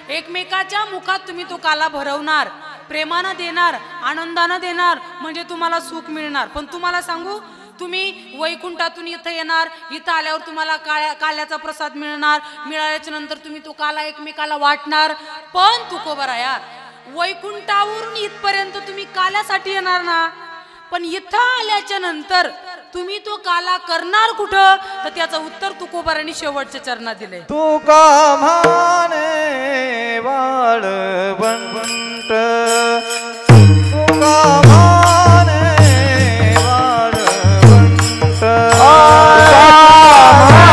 एकमेकाच्या मुखात तुम्ही तो काला भरवणार, प्रेमानं देणार, आनंदानं देणार म्हणजे तुम्हाला सुख मिळणार. पण तुम्हाला सांगू, तुम्ही वैकुंठातून इथं येणार, इथं आल्यावर तुम्हाला काल्याचा प्रसाद मिळणार, मिळाल्याच्या नंतर तुम्ही तो काला एकमेकाला वाटणार. पण तुकोबराया वैकुंठावरून इथपर्यंत तुम्ही काल्यासाठी येणार ना, पण इथं आल्याच्या नंतर तुम्ही तो काला करणार कुठं? तर त्याचं उत्तर तुकोबारांनी शेवटच्या चरणात दिले. तुका म्हणे वाळवंट, तुका म्हणे वाळवंट, तुका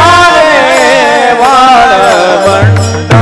म्हणे वाळवंट,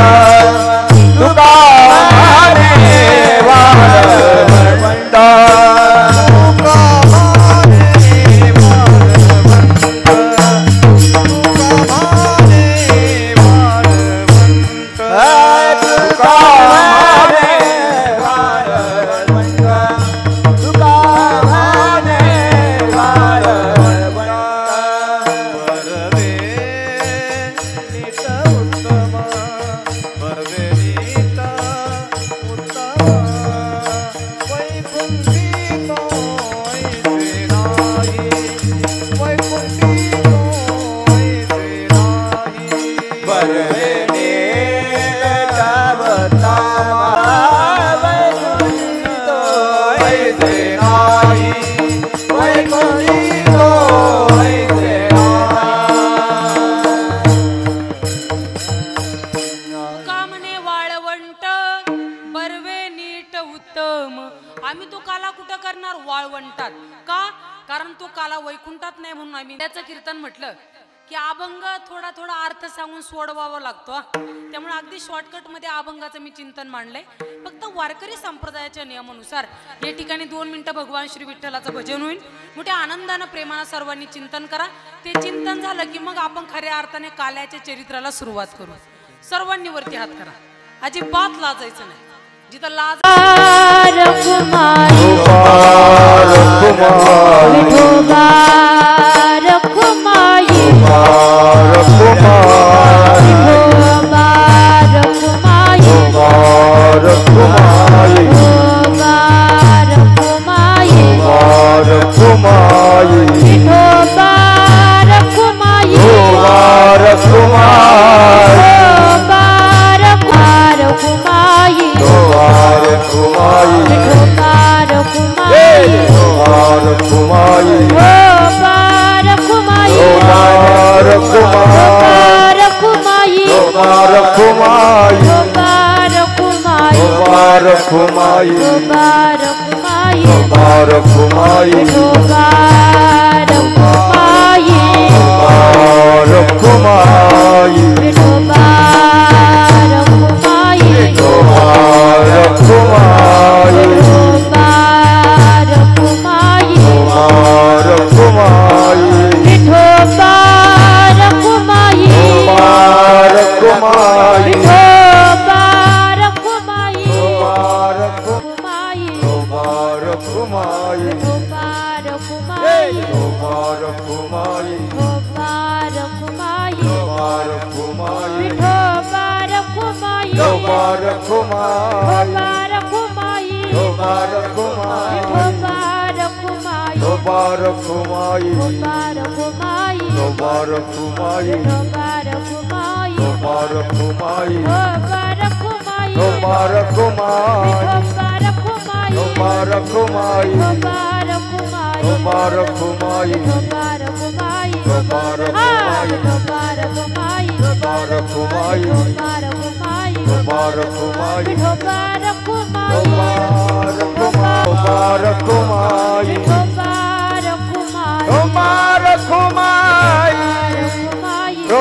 आम्ही तो काला कुठं करणार? वाळवंटात का? कारण तो काला वैकुंठात नाही म्हणून आम्ही त्याचं कीर्तन म्हटलं की अभंग थोडा थोडा अर्थ सांगून सोडवावा लागतो. त्यामुळे अगदी शॉर्टकट मध्ये अभंगाचं मी चिंतन मांडलंय. फक्त वारकरी संप्रदायाच्या नियमानुसार या ठिकाणी 2 मिनिटं भगवान श्री विठ्ठलाचं भजन होईल. मोठ्या आनंदानं प्रेमानं सर्वांनी चिंतन करा. ते चिंतन झालं की मग आपण खऱ्या अर्थाने काल्याच्या चरित्राला सुरुवात करू. सर्वांनी वरती हात करा, अजिबात लाजायचं नाही. जिथं लाज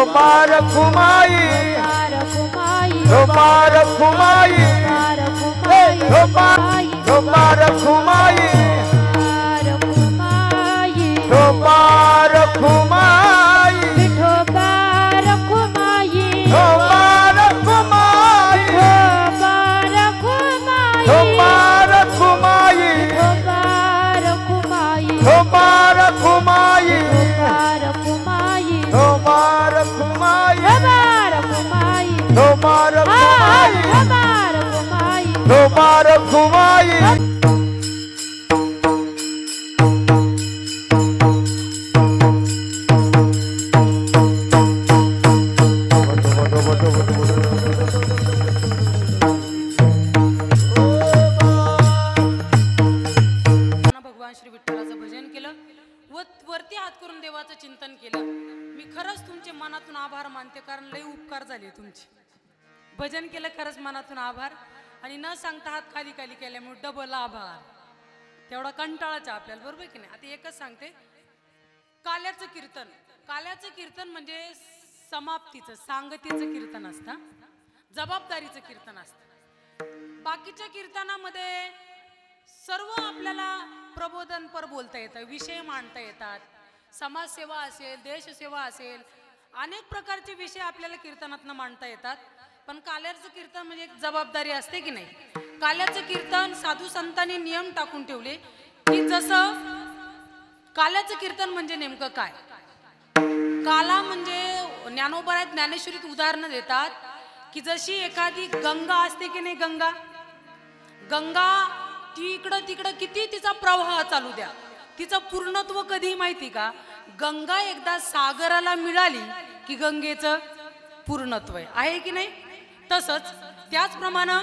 गोपाल खुमाई गोपाल खुमाई गोपाल खुमाई गोपाल खुमाई गोपाल खुमाई गोपाल खुमाई गोपाल खुमाई गोपाल खुमाई गोपाल खुमाई गोपाल खुमाई भगवान श्री विठ्ठलाचं भजन केलं व वरती हात करून देवाचं चिंतन केलं. मी खरंच तुमचे मनातून आभार मानते, कारण लई उपकार झाले तुमचे. भजन केलं खरंच मनातून आभार, आणि न सांगता हात खाली खाली केल्यामुळे डबल आभार. तेवढा कंटाळाचा आपल्याला, बरोबर की नाही. आता एकच सांगते, काल्याचं कीर्तन. काल्याचं कीर्तन म्हणजे समाप्तीचं सांगतीचं कीर्तन असतं, जबाबदारीचं कीर्तन असतं. बाकीच्या कीर्तनामध्ये सर्व आपल्याला प्रबोधनपर बोलता येतं, विषय मांडता येतात, समाजसेवा असेल, देशसेवा असेल, अनेक प्रकारचे विषय आपल्याला कीर्तनातनं मांडता येतात. पण काल्याचं कीर्तन म्हणजे एक जबाबदारी असते की नाही. काल्याचं कीर्तन साधू संतांनी नियम टाकून ठेवले की जसं काल्याचं कीर्तन म्हणजे नेमकं काय. काला म्हणजे ज्ञानोबा ज्ञानेश्वरीत उदाहरणं देतात की जशी एखादी गंगा असते की नाही, गंगा ती इकडं तिकडं किती तिचा प्रवाह चालू द्या, तिचं पूर्णत्व कधी माहिती का. गंगा एकदा सागराला मिळाली की गंगेचं पूर्णत्व आहे की नाही. तसंच त्याचप्रमाणे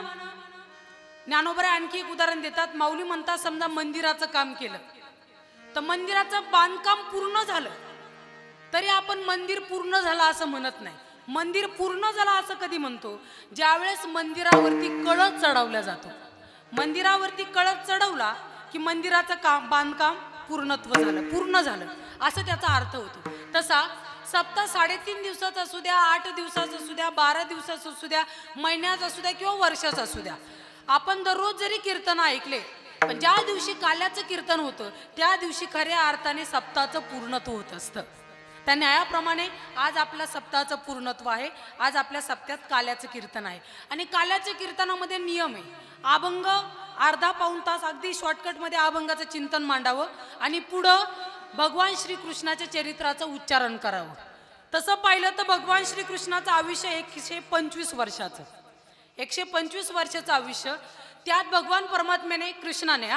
ज्ञानोबा आणखी एक उदाहरण देतात. माऊली म्हणतात, समजा मंदिराचं काम केलं तर मंदिराचं बांधकाम पूर्ण झालं तरी आपण मंदिर पूर्ण झालं असं म्हणत नाही. मंदिर पूर्ण झालं असं कधी म्हणतो, ज्यावेळेस मंदिरावरती कळस चढवला जातो. मंदिरावरती कळस चढवला की मंदिराचं काम बांधकाम पूर्ण झालं असं त्याचा अर्थ होतो. तसा सप्ताह 3.5 दिवसाचा असू द्या, 8 दिवसाचा असू द्या, 12 दिवसाचा असू द्या, महिन्याचा असू द्या किंवा वर्षाचा असू द्या, आपण दररोज जरी कीर्तन ऐकले पण ज्या दिवशी काल्याचं कीर्तन होतं त्या दिवशी खऱ्या अर्थाने सप्ताहाचं पूर्णत्व होत असतं. त्या न्यायाप्रमाणे आज आपल्या सप्ताहाचं पूर्णत्व आहे. आज आपल्या सप्त्यात काल्याचं कीर्तन आहे आणि काल्याच्या कीर्तनामध्ये नियम आहे. अभंग अर्धा पाऊण तास अगदी शॉर्टकटमध्ये अभंगाचं चिंतन मांडावं आणि पुढं भगवान श्रीकृष्णाच्या चरित्राचं उच्चारण करावं. तसं पाहिलं तर भगवान श्रीकृष्णाचं आयुष्य 125 वर्षाचं, 125 वर्षाचं आयुष्य. त्यात भगवान परमात्म्याने कृष्णाने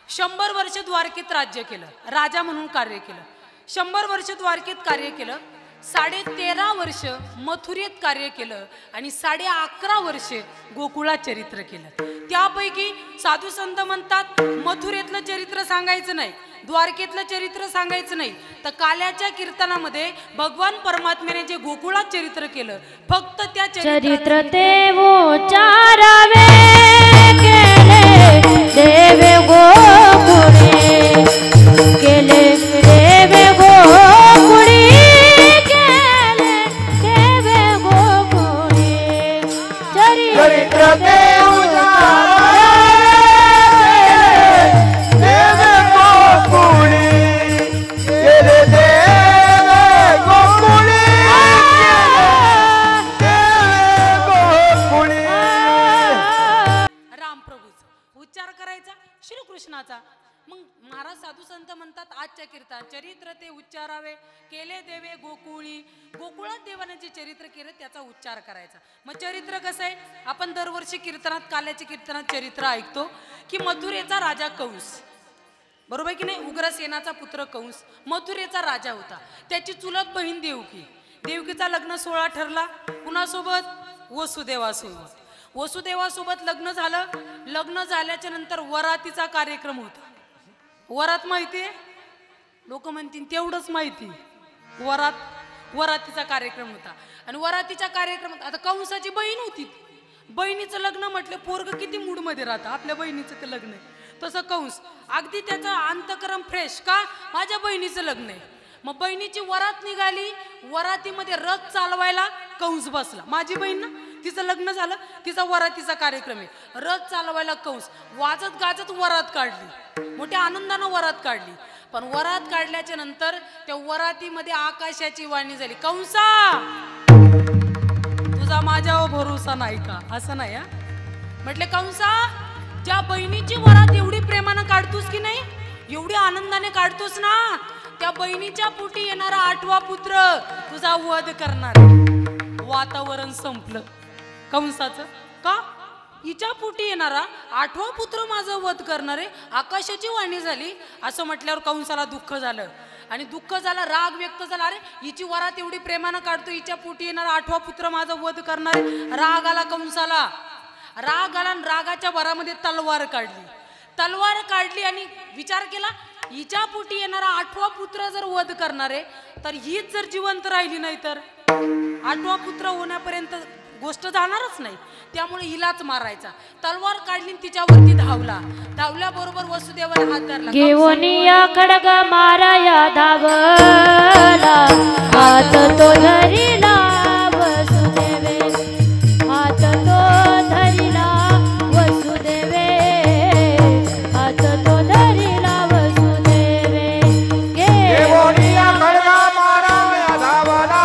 100 वर्ष द्वारकेत राज्य केलं, राजा म्हणून कार्य केलं. 100 वर्ष द्वारकेत कार्य केलं, 13.5 वर्ष मथुरेत कार्य केलं आणि 11.5 वर्ष गोकुळात चरित्र केलं. त्यापैकी साधू संत म्हणतात मथुरेतलं चरित्र सांगायचं नाही, द्वारकेतलं चरित्र सांगायचं नाही, तर काल्याच्या कीर्तनामध्ये भगवान परमात्म्याने जे गोकुळात चरित्र केलं फक्त त्या चरित्र ते उच्चारावे केले देवे गोकुळे, केले देवे गोकुळे, केले देवे गोकुळे. चरित्र ते श्रीकृष्णाचा. मग महाराज साधू संत म्हणतात आजच्या कीर्तन चरित्र ते उच्चारावे केले देवे गोकुळी. गोकुळात देवाने जे चरित्र केलं त्याचा उच्चार करायचा. मग चरित्र कसं आहे, आपण दरवर्षी कीर्तनात काल्याच्या कीर्तनात चरित्र ऐकतो की मथुरेचा राजा कंस, बरोबर की नाही, उग्रसेनाचा पुत्र कंस मथुरेचा राजा होता. त्याची चुलत बहीण देवकी, देवकीचा लग्न सोहळा ठरला कुणासोबत, वसुदेवासोबत. वसुदेवासोबत लग्न झालं. लग्न झाल्याच्या नंतर वरातीचा कार्यक्रम होता. वरात माहिती आहे, लोक म्हणतील तेवढंच माहिती. वरातीचा कार्यक्रम होता आणि वरातीच्या कार्यक्रमात आता कंसाची बहीण होती. बहिणीचं लग्न म्हटलं पोरग किती मूड मध्ये राहतं, आपल्या बहिणीचं ते लग्न आहे. तसं कंस अगदी त्याचं अंतकरण फ्रेश का, माझ्या बहिणीचं लग्न आहे. मग बहिणीची वरात निघाली, वरातीमध्ये रथ चालवायला कंस बसला. माझी बहीण ना, तिचं लग्न झालं, तिचा वरातीचा कार्यक्रम आहे, रथ चालवायला कंस वाजत गाजत वरात काढली, मोठ्या आनंदानं वरात काढली. पण वरात काढल्याच्या नंतर त्या वरातीमध्ये आकाशाची वाणी झाली, कंसा तुझा माझ्यावर भरोसा नाही का? असं नाही. म्हटले कंसा, ज्या बहिणीची वरात एवढी प्रेमानं काढतोस की नाही, एवढी आनंदाने काढतोस ना, त्या बहिणीच्या पोटी येणारा 8वा पुत्र तुझा वध करणार. वातावरण संपलं कंसाचं. का? हिच्या पोटी येणारा 8वा पुत्र माझा वध करणार आहे, आकाशाची वाणी झाली. असं म्हटल्यावर कंसाला दुःख झालं, आणि दुःख झालं, राग व्यक्त झाला. अरे हिची वरात एवढी प्रेमानं काढतो, हिच्या पोटी येणारा 8वा पुत्र माझा वध करणार आहे. राग आला कंसाला, राग आला, रागाच्या भरामध्ये तलवार काढली आणि विचार केला, हिच्या पोटी येणारा 8वा पुत्र जर वध करणार आहे, तर हीच जर जिवंत राहिली नाही तर 8वा पुत्र होण्यापर्यंत गोष्ट जाणारच नाही, त्यामुळे हिलाच मारायचा. तलवार काढली, तिच्यावरती धावल्याबरोबर वसुदेवाला हात धरला. घेऊन या खड्ग माराया धावला, हात तो धरिला वसुदेवे, हात तो धरिला वसुदेवे, हात तो धरिला वसुदेवे. घेऊनिया खड्गा माराया धावला,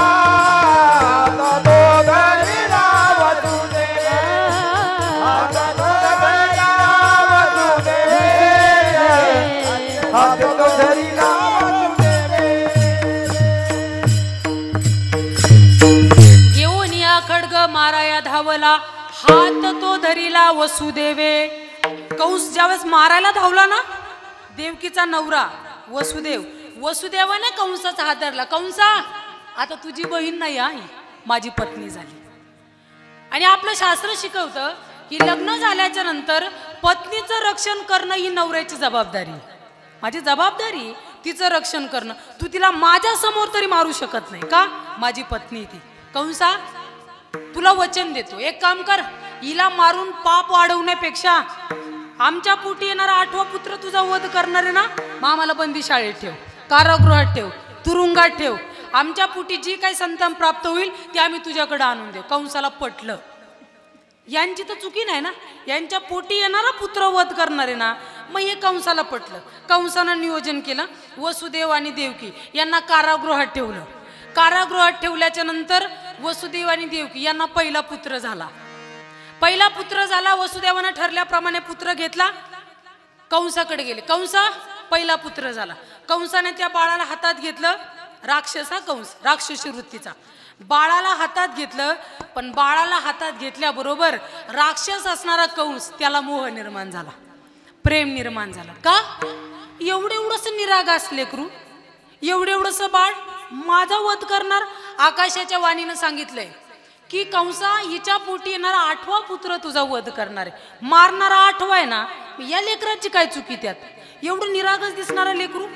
हात तो धरिला वसुदेवे, हात तो धरिला वसुदेवे, हात तो धरिला वसुदेवे. घेऊन या खड्ग माराया धावला, हात तो धरिला वसुदेवे. कंस ज्यावेळेस मारायला धावला ना, देवकीचा नवरा वसुदेवाने कंसाचा हात धरला. कंसा, आता तुझी बहीण नाही आहे, माझी पत्नी झाली. आणि आपलं शास्त्र शिकवतं की लग्न झाल्याच्या नंतर पत्नीचं रक्षण करणं ही नवऱ्याची जबाबदारी. माझी जबाबदारी तिचं रक्षण करणं. तू तिला माझ्या समोर तरी मारू शकत नाही का? माझी पत्नी ती. कंसा, तुला वचन देतो, एक काम कर, हिला मारून पाप वाढवण्यापेक्षा आमच्या पोटी येणारा 8वा पुत्र तुझा वध करणार आहे ना, मग आम्हाला बंदी शाळेत ठेव, कारागृहात ठेव, तुरुंगात ठेव. आमच्या पोटी जी काही संतान प्राप्त होईल ते आम्ही तुझ्याकडे आणून देऊ. कंसाला पटलं, यांची तर चुकी नाही ना, यांच्या पोटी येणारा पुत्र वध करणार आहे ना, मग हे कंसाला पटलं. कंसानं नियोजन केलं, वसुदेव आणि देवकी यांना कारागृहात ठेवलं. कारागृहात ठेवल्याच्या नंतर वसुदेव आणि देवकी यांना पहिला पुत्र झाला. वसुदेवानं ठरल्याप्रमाणे पुत्र घेतला, कंसाकडे गेले. कंसा, पहिला पुत्र झाला. कंसाने त्या बाळाला हातात घेतलं, कंस राक्षसी वृत्तीचा, बाळाला हातात घेतलं. पण बाळाला हातात घेतल्याबरोबर राक्षस असणारा कंस, त्याला मोह निर्माण झाला, प्रेम निर्माण झाला. का? एवढंस निरागास लेकरू, एवढंस बाळ माझा वध करणार. आकाशाच्या वाणीनं सांगितलंय की कंसा, हिच्या पोटी येणारा 8वा पुत्र तुझा वध करणार आहे. मारणारा 8वा आहे ना, या लेकराची काय चुकी त्यात? एवढं निरागस दिसणारा लेकरू,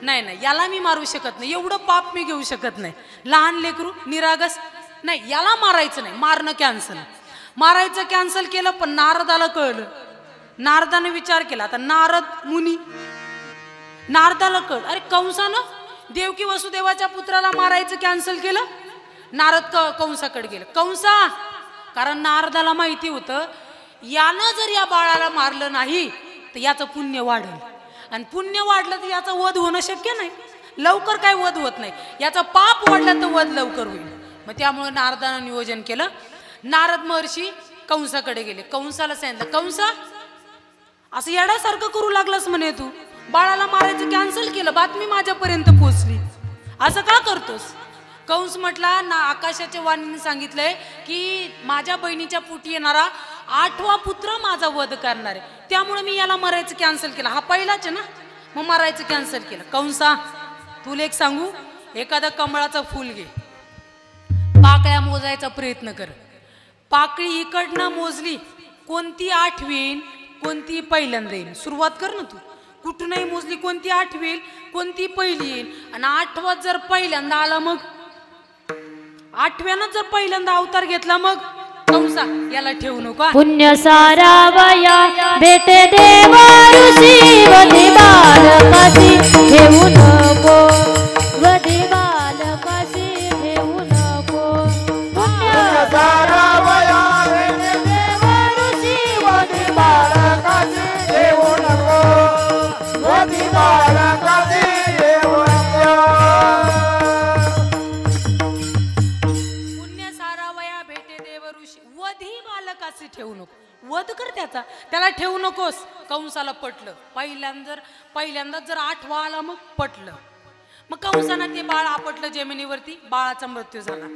नाही, याला मी मारू शकत नाही, एवढं पाप मी घेऊ शकत नाही. लहान लेकरू, निरागस, नाही, याला मारायचं नाही, मारणं कॅन्सल. मारायचं कॅन्सल केलं. पण नारदाला कळलं, नारदाने विचार केला. आता नारद मुनी, नारदाला कळ, अरे कंसानं देवकी वसुदेवाच्या पुत्राला मारायचं कॅन्सल केलं. नारद कंसाकडे गेलं. कंसा, कारण नारदाला माहिती होतं, यानं जर या बाळाला मारलं नाही तर याचं पुण्य वाढलं, आणि पुण्य वाढलं तर याचा वध होणं शक्य नाही, लवकर काय वध होत नाही, याचा पाप वाढलं तर वध लवकर होईल. मग त्यामुळे नारदानं नियोजन केलं. नारद महर्षी कंसाकडे गेले. कंसाला सांगितलं, कंसा, असं येड्यासारखं करू लागलास म्हणे, तू बाळाला मारायचं कॅन्सल केलं, बातमी माझ्यापर्यंत पोहोचली, असं का करतोस? कंस म्हटला ना, आकाशाच्या वाणीने सांगितलंय की माझ्या बहिणीच्या पोटी येणारा 8वा पुत्र माझा वध करणार आहे, त्यामुळे मी याला मारायचं कॅन्सल केलं. हा पहिलाच आहे ना, मग मारायचं कॅन्सल केलं. कंसा, तुला एक सांगू, एखादं कमळाचं फूल घे, पाकळ्या मोजायचा प्रयत्न कर. पाकळी इकडनं मोजली, कोणती 8 येईल, कोणती पहिल्यांदा येईल, सुरुवात कर ना तू. कुठूनही मोजली, कोणती 8 येईल, कोणती पहिली येईल. आणि 8वा जर पहिल्यांदा आला, मग 8व्यानं जर पहिल्यांदा अवतार घेतला, मग कंसा, याला ठेवू नको. पुण्य सारावया भेटे देवा ऋषी वधी बालकासी ठेवू नको, वधी बालकाशी ठेवू नको पुण्य सारावया भेटे देव ऋषी वधी बाळकाची देऊ नको वधी बाळकाची देऊ नको पुण्य सारावया भेटे देव ऋषी वधी बालकाचे ठेवू नको वध कर त्याला ठेवू नकोस कंसाला पटलं पहिल्यांदा जर आठवा आला मग पटलं मग कंसानं ते बाळ आपटलं जमिनीवरती बाळाचा मृत्यू झाला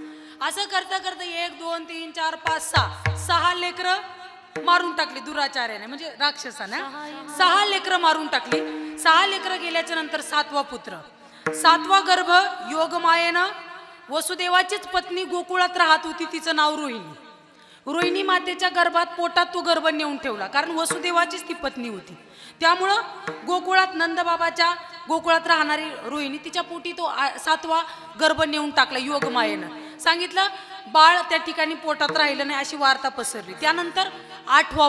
असं करता करता 1 2 3 4 5 6 लेकरं मारून टाकली दुराचार्याने म्हणजे राक्षसाने 6 लेकरं मारून टाकली 6 लेकरं गेल्याच्या नंतर 7वा पुत्र 7वा गर्भ योगमायेनं वसुदेवाचीच पत्नी गोकुळात राहत होती तिचं नाव रोहिणी रोहिणी मातेच्या गर्भात पोटात तो गर्भ नेऊन ठेवला कारण वसुदेवाचीच ती पत्नी होती त्यामुळं गोकुळात नंदबाबाच्या गोकुळात राहणारी रोहिणी तिच्या पोटी तो 7वा गर्भ नेऊन टाकला योगमायेनं सांगितलं बाळ त्या ठिकाणी पोटात राहिलं नाही अशी वार्ता पसरली त्यानंतर 8वा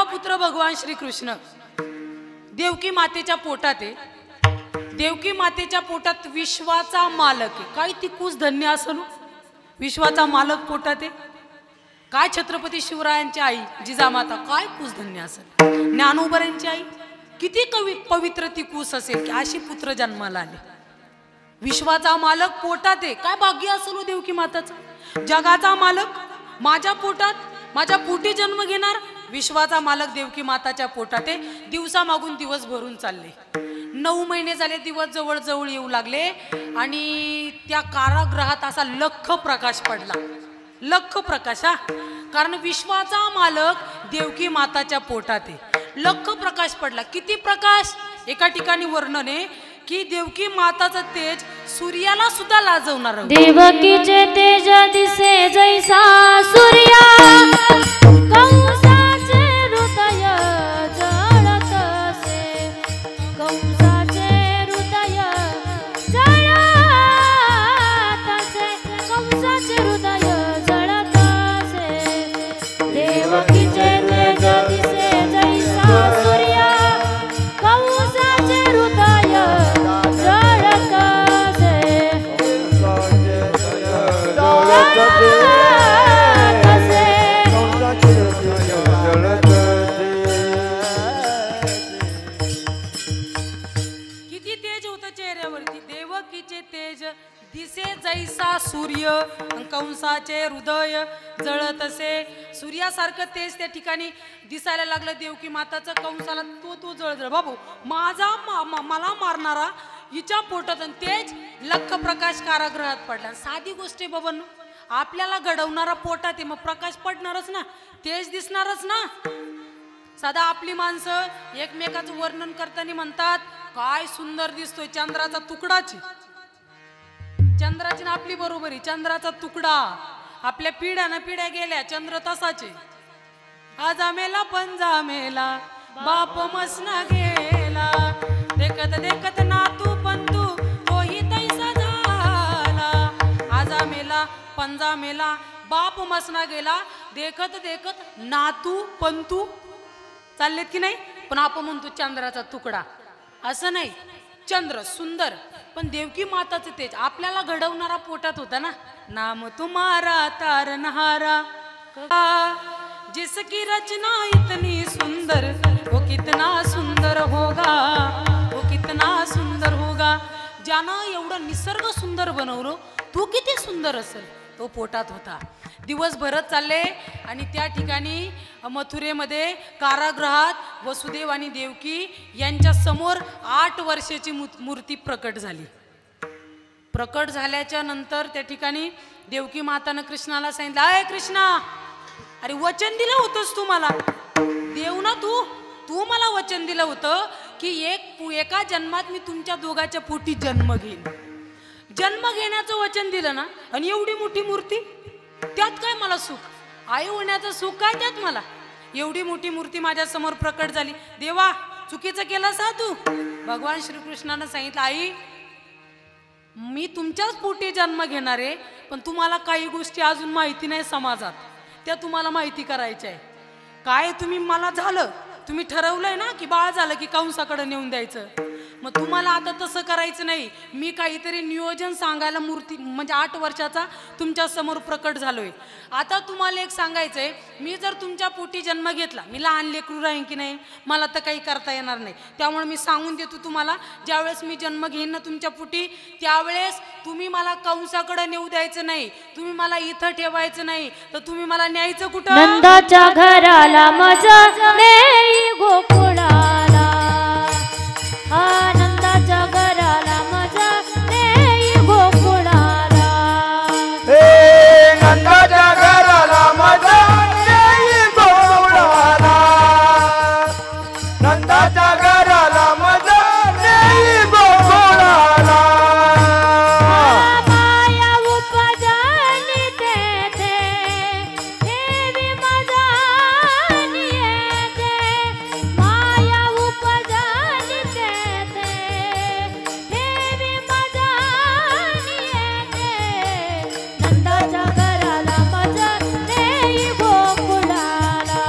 पुत्र भगवान श्रीकृष्ण देवकी मातेच्या पोटात आहे देवकी मातेच्या पोटात विश्वाचा मालक आहे काय ती कुस धन्य असेल विश्वाचा मालक पोटात आहे काय छत्रपती शिवरायांची आई जिजामाता काय कुस धन्य असेल ज्ञानोबरांची आई किती पवित्र ती कुस असेल की अशी पुत्र जन्माला आले विश्वाचा मालक पोटात आहे काय भाग्य असेल देवकी माताचं जगाचा मालक माझ्या पोटी जन्म घेणार विश्वाचा मालक देवकी माताच्या पोटात आहे दिवसा मागून दिवस भरून चालले 9 महिने झाले दिवस जवळ जवळ येऊ लागले आणि त्या कारागृहात असा लख प्रकाश पडला लख प्रकाश हा कारण विश्वाचा मालक देवकी माताच्या पोटात आहे लख प्रकाश पडला किती प्रकाश एका ठिकाणी वर्णन आहे की देवकी माताचं तेज सूर्याला सुद्धा लाजवणार देवकीचे तेज दिसे जैसा सूर्य कंसाचे हृदय जळत असे कंसाचे हृदय जळत असे कंसाचे हृदय जळत असे देवकीचे तेज दिसे जैसा सूर्य कंसाचे हृदय जळत असे किती तेज होतं चेहऱ्यावरती देवकीचे तेज दिसे जैसा सूर्य कंसाचे हृदय जळत असे सूर्यासारखं तेज त्या ठिकाणी दिसायला लागलं देवकी माताचं कंसाला तो जळजळ बाबू मला मारणारा हिच्या पोटात तेज लख प्रकाश कारागृहात पडला साधी गोष्ट आहे बाबांनो आपल्याला घडवणारा पोटात आहे मग प्रकाश पडणारच ना तेज दिसणारच ना साधा आपली माणसं एकमेकाचं वर्णन करताना म्हणतात काय सुंदर दिसतोय चंद्राचा तुकडाची चंद्राची ना आपली बरोबरी चंद्राचा तुकडा आपल्या पिढ्या गेल्या चंद्र तसाचे आजा मेला पंजा मेला बाप मसना गेला देखत देखत नातू पंतू तोही तैसा झाला आजा मेला पंजा मेला बाप मसना गेला देखत देखत नातू पंतू चाललेत की नाही पण आपण म्हणतो चंद्राचा तुकडा असं नाही चंद्र सुंदर पण देवकी माताचं तेज आपल्याला घडवणारा पोटात होता ना नाम तुम्हारा तारनहारा जिसकी रचना इतनी सुंदर वो कितना सुंदर होगा वो कितना सुंदर होगा ज्यानं एवढं निसर्ग सुंदर बनवलं तो किती सुंदर असेल तो पोटात होता दिवस भरत चालले आणि त्या ठिकाणी मथुरेमध्ये कारागृहात वसुदेव आणि देवकी यांच्या समोर 8 वर्षाची मूर्ती प्रकट झाली प्रकट झाल्याच्या नंतर त्या ठिकाणी देवकी मातानं कृष्णाला सांगितलं अय कृष्णा अरे वचन दिलं होतंस तू मला देव ना तू मला वचन दिलं होतं की एका जन्मात मी तुमच्या दोघांच्या पोटी जन्म घेईन जन्म घेण्याचं वचन दिलं ना आणि एवढी मोठी मूर्ती त्यात काय मला सुख आई होण्याचं सुख काय त्यात मला एवढी मोठी मूर्ती माझ्या समोर प्रकट झाली देवा चुकीचं केलं सा तू भगवान श्रीकृष्णानं सांगितलं आई मी तुमच्याच पोटी जन्म घेणार आहे पण तुम्हाला काही गोष्टी अजून माहिती नाही समाजात त्या तुम्हाला माहिती करायच्या आहे काय तुम्ही मला झालं तुम्ही ठरवलंय ना की बाळ झालं की कंसाकडे नेऊन द्यायचं मग तुम्हाला आता तसं करायचं नाही. मी काहीतरी नियोजन सांगायला मूर्ती म्हणजे 8 वर्षाचा तुमच्या समोर प्रकट झालोय. आता तुम्हाला एक सांगायचंय, मी जर तुमच्या पोटी जन्म घेतला, मी लहान लेकरू राहीन की नाही, मला तर काही करता येणार नाही. त्यामुळे मी सांगून देतो तुम्हाला, ज्यावेळेस मी जन्म घेईन ना तुमच्या पोटी, त्यावेळेस तुम्ही मला कंसाकडे नेऊ द्यायचं नाही, तुम्ही मला इथं ठेवायचं नाही, तर तुम्ही मला न्यायचं कुठं? नंदाच्या घराला मजा नेई गोकुळाला. आनंदाच्या घराला मजा नेई गोकुळाला. हे नंदाच्या घराला मजा नेई गोकुळाला. नंदाच्या घराला मजा नेई गोकुळाला. माया उपजली तेथे देवी मजा येते. माया उपजली तेथे देवी मजा येते. नंदाच्या घराला मजा नेई गोकुळाला.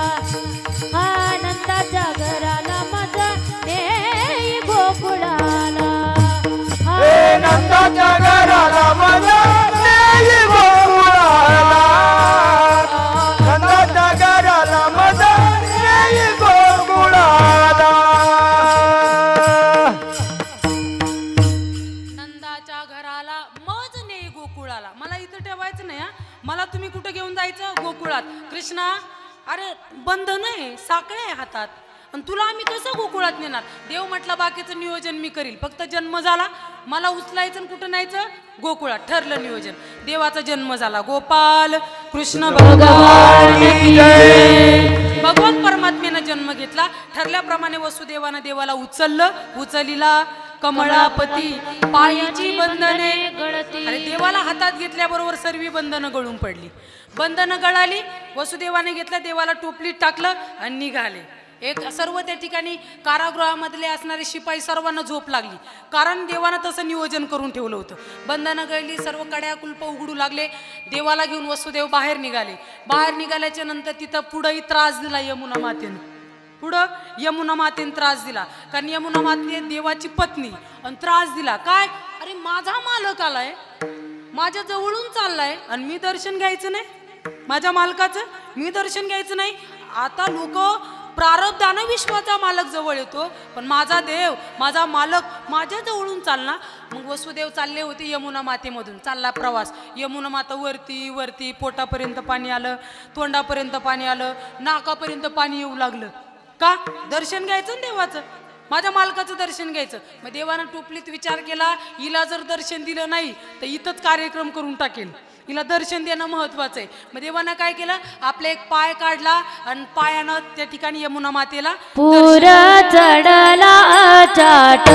आनंदाच्या घराला मजा नेई गोकुळाला. हे नंदाच्या घराला मजा नेई गोकुळाला. नंदाच्या घराला मजा नेई गोकुळाला. नंदाच्या घराला मज नाही गोकुळाला. मला इथं ठेवायचं नाही हा. मला तुम्ही कुठं घेऊन जायचं? गोकुळात. कृष्णा, अरे बंधन आहे, साखळे आहे हातात, आणि तुला आम्ही कसं गोकुळात नेणार? देव म्हटलं बाकीचं नियोजन मी करील, फक्त जन्म झाला मला उचलायचं आणि कुठं न्यायचं? गोकुळात. ठरलं नियोजन. देवाचा जन्म झाला. गोपाल कृष्ण भगवान की जय. भगवान परमात्म्यानं जन्म घेतला. ठरल्याप्रमाणे वसुदेवानं देवाला उचललं. उचलीला कमळापती पायीची बंधने गळती. अरे देवाला हातात घेतल्याबरोबर सर्व बंधनं गळून पडली. बंधनं गळाली. वसुदेवाने घेतलं, देवाला टोपलीत टाकलं आणि निघाले. एक सर्व त्या ठिकाणी कारागृहामधले असणारे शिपाई सर्वांना झोप लागली, कारण देवानं तसं नियोजन करून ठेवलं होतं. बंधनं गळली, सर्व कड्या कुलप उघडू लागले. देवाला घेऊन वसुदेव बाहेर निघाले. बाहेर निघाल्याच्या नंतर तिथं पुढंही त्रास दिला यमुना मातेनं. पुढं यमुना मातेने त्रास दिला, कारण यमुना माते देवाची पत्नी, आणि त्रास दिला काय? अरे माझा मालक आलाय, माझ्या जवळून चाललाय, आणि मी दर्शन घ्यायचं नाही? माझ्या मालकाचं मी दर्शन घ्यायचं नाही? आता लोक प्रारब्धानं विश्वाचा मालक जवळ येतो, पण माझा देव, माझा मालक माझ्या जवळून चालला. मग वसुदेव चालले होते यमुना मातेमधून. चालला प्रवास. यमुना माता वरती वरती, पोटापर्यंत पाणी आलं, तोंडापर्यंत पाणी आलं, नाकापर्यंत पाणी येऊ लागलं. का? दर्शन घ्यायचं ना देवाचं, माझ्या मालकाचं दर्शन घ्यायचं. मग देवानं टोपलीत विचार केला, हिला जर दर्शन दिलं नाही तर इथंच कार्यक्रम करून टाकेल, हिला दर्शन देणं महत्वाचं आहे. मग देवानं काय केलं, आपला एक पाय काढला आणि पायानं त्या ठिकाणी यमुना मातेला पूर चढला चाट.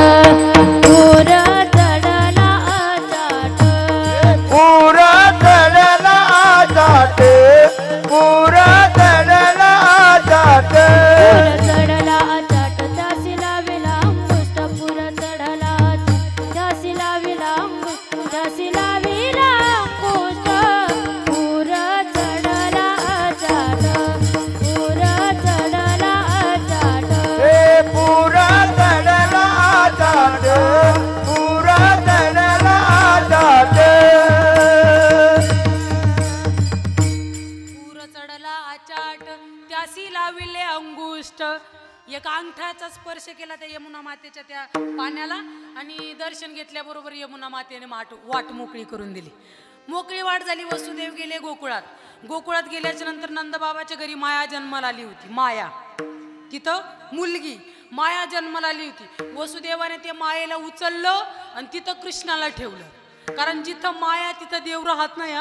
पूर चढला चाट. पूर चढला चाट. पूर चढला चाट. पूर चढला चाट. त्यासी लाविला अंकुष्ट. पूर चढला त्यासी लाविला अंकुष्ट. त्यासी लाविला अंकुष्ट. पूर चढला चाट. पूर चढला चाट. हे पूर चढला चाट. पूर चढला चाट. पूर चढला आचाट, त्यासी लाविले अंगुष्ट. एक अंगठ्याचा स्पर्श केला त्या यमुना मातेच्या त्या पाण्याला, आणि दर्शन घेतल्याबरोबर यमुना मातेने वाट मोकळी करून दिली. मोकळी वाट झाली. वसुदेव गेले गोकुळात. गोकुळात गेल्याच्या नंतर नंदबाबाच्या घरी माया जन्माला आली होती. माया, तिथं मुलगी माया जन्माला आली होती. वसुदेवाने ते मायेला उचललं आणि तिथं कृष्णाला ठेवलं, कारण जिथं माया तिथं देव राहत नाही.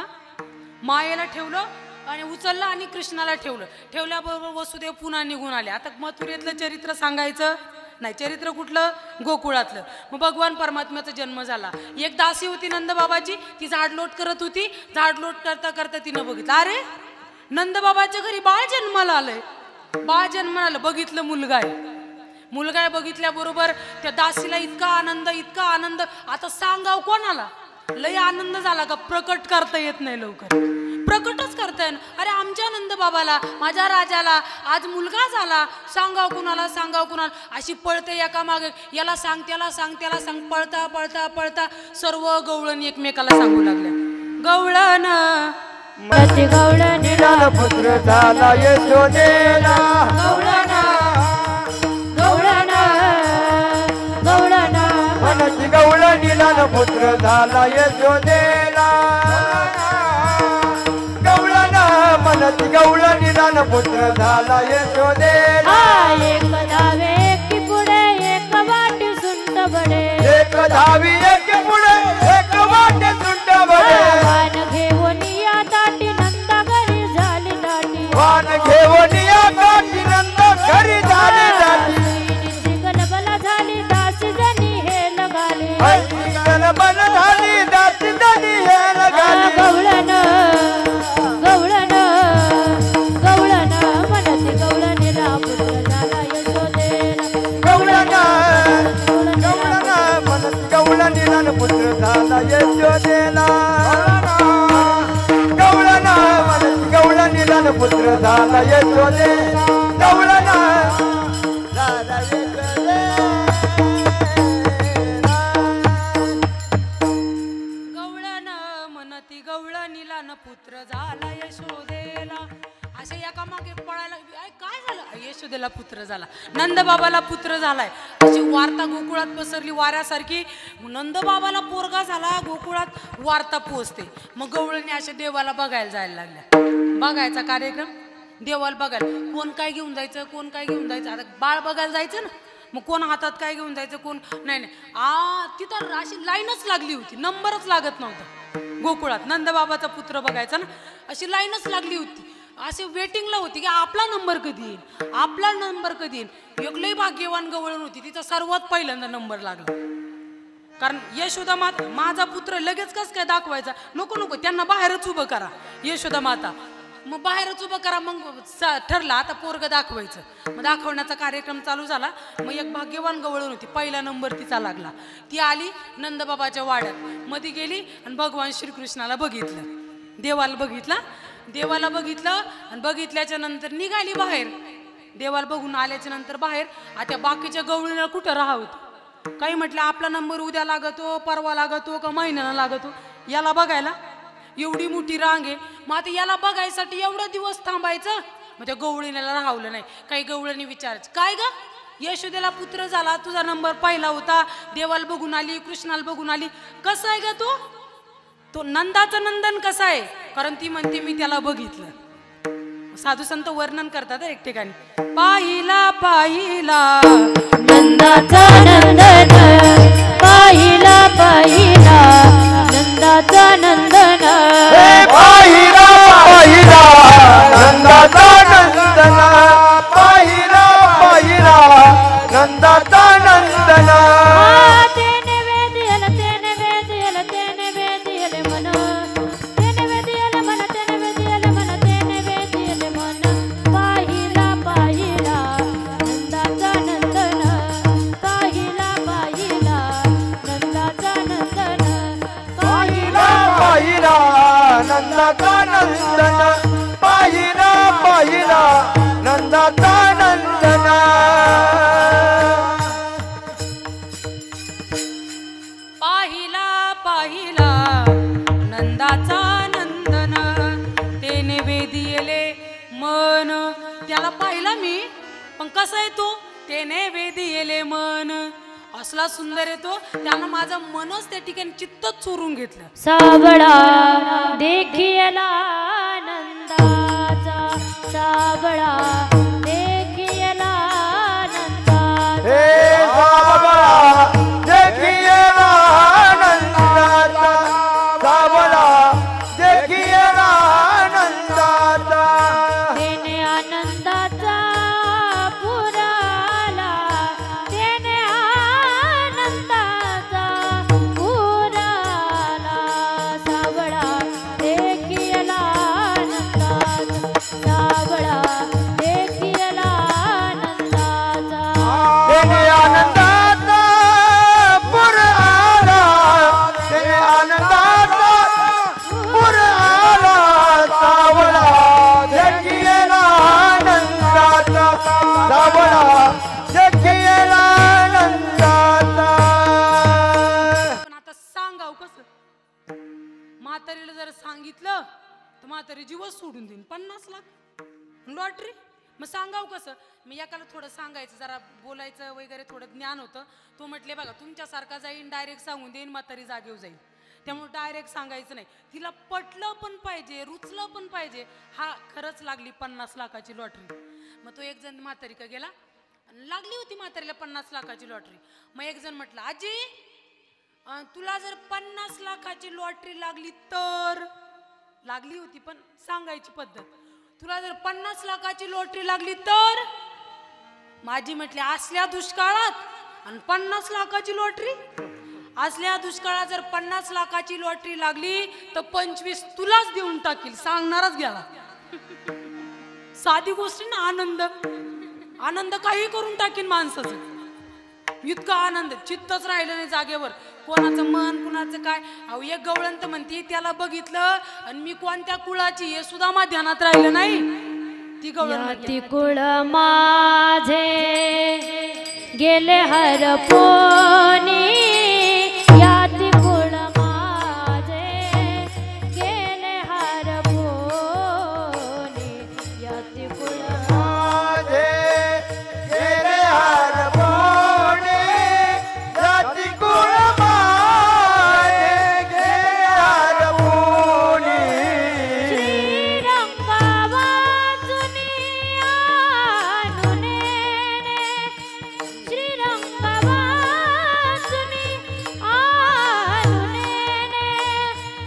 मायेला ठेवलं आणि उचललं आणि कृष्णाला ठेवलं. ठेवल्याबरोबर वसुदेव पुन्हा निघून आले. आता मथुरेतलं चरित्र सांगायचं नाही, चरित्र कुठलं? गोकुळातलं. मग भगवान परमात्म्याचा जन्म झाला. एक दासी होती नंदबाबाची, ती झाडलोट करत होती. झाडलोट करता करता तिनं बघितलं, अरे नंदबाबाच्या घरी बाळ जन्माला आलंय. बाळ जन्माला आलं, बघितलं मुलगा आहे. मुलगा आहे बघितल्याबरोबर त्या दासीला इतका आनंद, इतका आनंद. आता सांगाव कोणाला? लय आनंद झाला का प्रकट करता येत नाही लवकर. प्रकटच करताय ना. अरे आमच्या नंदबाबाला, माझ्या राजाला आज मुलगा झाला, सांगाव कुणाला, सांगाव कुणाला, अशी पळते एका मागे, याला सांग त्याला सांग त्याला सांग, पळता पळता पळता सर्व गवळण एकमेकाला सांगू लागल्या. गवळण मनती गवळण निलाल पुत्र झाला यशोदेला. गवळण गवळण गवळण मनती गवळ निलाल पुत्र झाला यशोदेला. गवळण मनती गवळ निलाल पुत्र झाला यशोदेला. एक धावे की पुढे एक वाटी सुंट बडे, एक धावी एक पुढे एक वाटे सुंट बडे. वान घेऊन या दाटी नंदा घरी झाली दाटी, वान घेऊन या काठी नंद घरी झाली दाटी. गलबला झाली दासी जणी हे लगाली, गलबल झाली दासी जणी हे लगाली. गवळण गवळण गवळण मनती गवळणीला पुत्र झाला यशोदेला. गवळण गवळण मनती गवळ निलाल पुत्र झाला यशोदेला. गवळण मनती गवळ निलाल पुत्र झाला यशोदेला. गवळण झाला यशोदेला. गवळण म्हणती गवळणीला न पुत्र झाला यशोदेला. असे एका मागे पळायला, काय झालं, यशोदेला पुत्र झाला, नंदबाबाला पुत्र झालाय, अशी वार्ता गोकुळात पसरली वाऱ्यासारखी. नंदबाबाला पोरगा झाला, गोकुळात वार्ता पोचते. मग गवळणी अशा देवाला बघायला जायला लागल्या. बघायचा कार्यक्रम, देवाला बघायला कोण काय घेऊन जायचं, कोण काय घेऊन जायचं. आता बाळ बघायला जायचं ना, मग कोण हातात काय घेऊन जायचं, कोण नाही नाही. तिथं अशी लाईनच लागली होती, नंबरच लागत नव्हता गोकुळात. नंदबाबाचा पुत्र बघायचा ना, अशी लाईनच लागली होती. असे वेटिंगला होती की आपला नंबर कधी येईल, आपला नंबर कधी येईल. एकलंही भाग्यवान गवळण होती, तिचा सर्वात पहिल्यांदा नंबर लागला. कारण यशोदा माता, माझा पुत्र लगेच कस काय दाखवायचा, नको नको, त्यांना बाहेरच उभं करा यशोदा माता. मग बाहेरच उभं करा. मग ठरलं आता पोरग दाखवायचं. मग दाखवण्याचा कार्यक्रम चालू झाला. मग एक भाग्यवान गवळण होती, पहिला नंबर तिचा लागला. ती आली नंदबाबाच्या वाड्यात, मध्ये गेली आणि भगवान श्रीकृष्णाला बघितलं, देवाला बघितला, देवाला बघितलं आणि बघितल्याच्या नंतर निघाली बाहेर. देवाला बघून आल्याच्या नंतर बाहेर. आता बाकीच्या गवळीला कुठं राहावत, काही म्हटलं आपला नंबर उद्या लागतो, परवा लागतो का महिन्याला लागतो, याला बघायला एवढी मोठी रांग आहे. मग आता याला बघायसाठी एवढा दिवस थांबायचं. मग त्या गवळीला राहवलं नाही. काही गवळणी विचारायचं, काय ग यशोदेला पुत्र झाला, तुझा नंबर पहिला होता, देवाला बघून आली, कृष्णाला बघून आली, कसं आहे ग तो नंदाचं नंदन कसं आहे. कारण ती म्हणते मी त्याला बघितलं. साधू संत वर्णन करतात एक ठिकाणी, पाहिला पाहिला नंदाचा नंदन, पाहिला पाहिला नंदाचा नंदन. पाहिला पाहिला नंदाचा नंदन. पाहिला पाहिला नंदाचा नंदन. तेने वेदियल तेने वेदियल तेने वेदियल मन, तेने वेदियल मन, तेने वेदियल मन, तेने वेदियल मन. पाहिला पाहिला नंदाचा नंदन, पाहिला पाहिला नंदाचा नंदन. पाहिला पाहिला नंदाचा नंदन. पाहिला पाहिला नंदाचा नंदन. पाहिला पाहिला नंदाचा नंदन, तेने वेदियले मन. त्याला पाहिला मी, पण कसा आहे तो, तेने वेदियले मन, असला सुंदर येतो. त्यानं माझं मनच त्या ठिकाणी चित्तच चोरून घेतलं. साबळा देखियला नंदाचा, साबळा देखियला नंदाचा. हे साबळा देखियला नंदाचा. साबळा देखियला नंदाचा. तेने आनंदाचा पुराला, तेने आनंदाचा पुराला. साबळा देखियला नंदाचा, साबळा देखियला लॉटरी जीवच सोडून देईन. 50 लाख लॉटरी. मग सांगाव कसं. मी एकाला थोडं सांगायचं, जरा बोलायचं वगैरे थोडं ज्ञान होतं. तो म्हटले बघा तुमच्यासारखा जाईन डायरेक्ट सांगून देईन, म्हातारी जागेवर जाईल. त्यामुळे डायरेक्ट सांगायचं नाही. तिला पटलं पण पाहिजे, रुचलं पण पाहिजे. हा खरंच लागली 50 लाखाची लॉटरी. मग तो एक जण म्हातारी का गेला, लागली होती म्हातारीला 50 लाखाची लॉटरी. मग एक जण म्हटलं आजी तुला जर 50 लाखाची लॉटरी लागली तर, लागली होती पण सांगायची पद्धत, तुला जर 50 लाखाची लॉटरी लागली तर. माझी म्हटली असल्या दुष्काळात आणि 50 लाखाची लॉटरी. असल्या दुष्काळात जर 50 लाखाची लॉटरी लागली तर 25 तुलाच देऊन टाकील, सांगणारच गेला. साधी गोष्टी ना. आनंद आनंद काही करून टाकीन माणसाचं. इतका आनंद, चित्तच राहिलं नाही जागेवर. कोणाचं मन कुणाचं काय. अहो एक गवळण म्हणते त्याला बघितलं आणि मी कोणत्या कुळाची हे सुद्धा मा ध्यानात राहिलं नाही. ती गवळण कुळ माझे गेले हरपोनी, याती कुळ माझे गेले हरपोनी, याती कुळ माझे गेले हरपोनी, याती कुळ माझे गेले हरपोनी. श्रीरंग वाचुनी आणुने, श्रीरंग वाचुनी आणुने,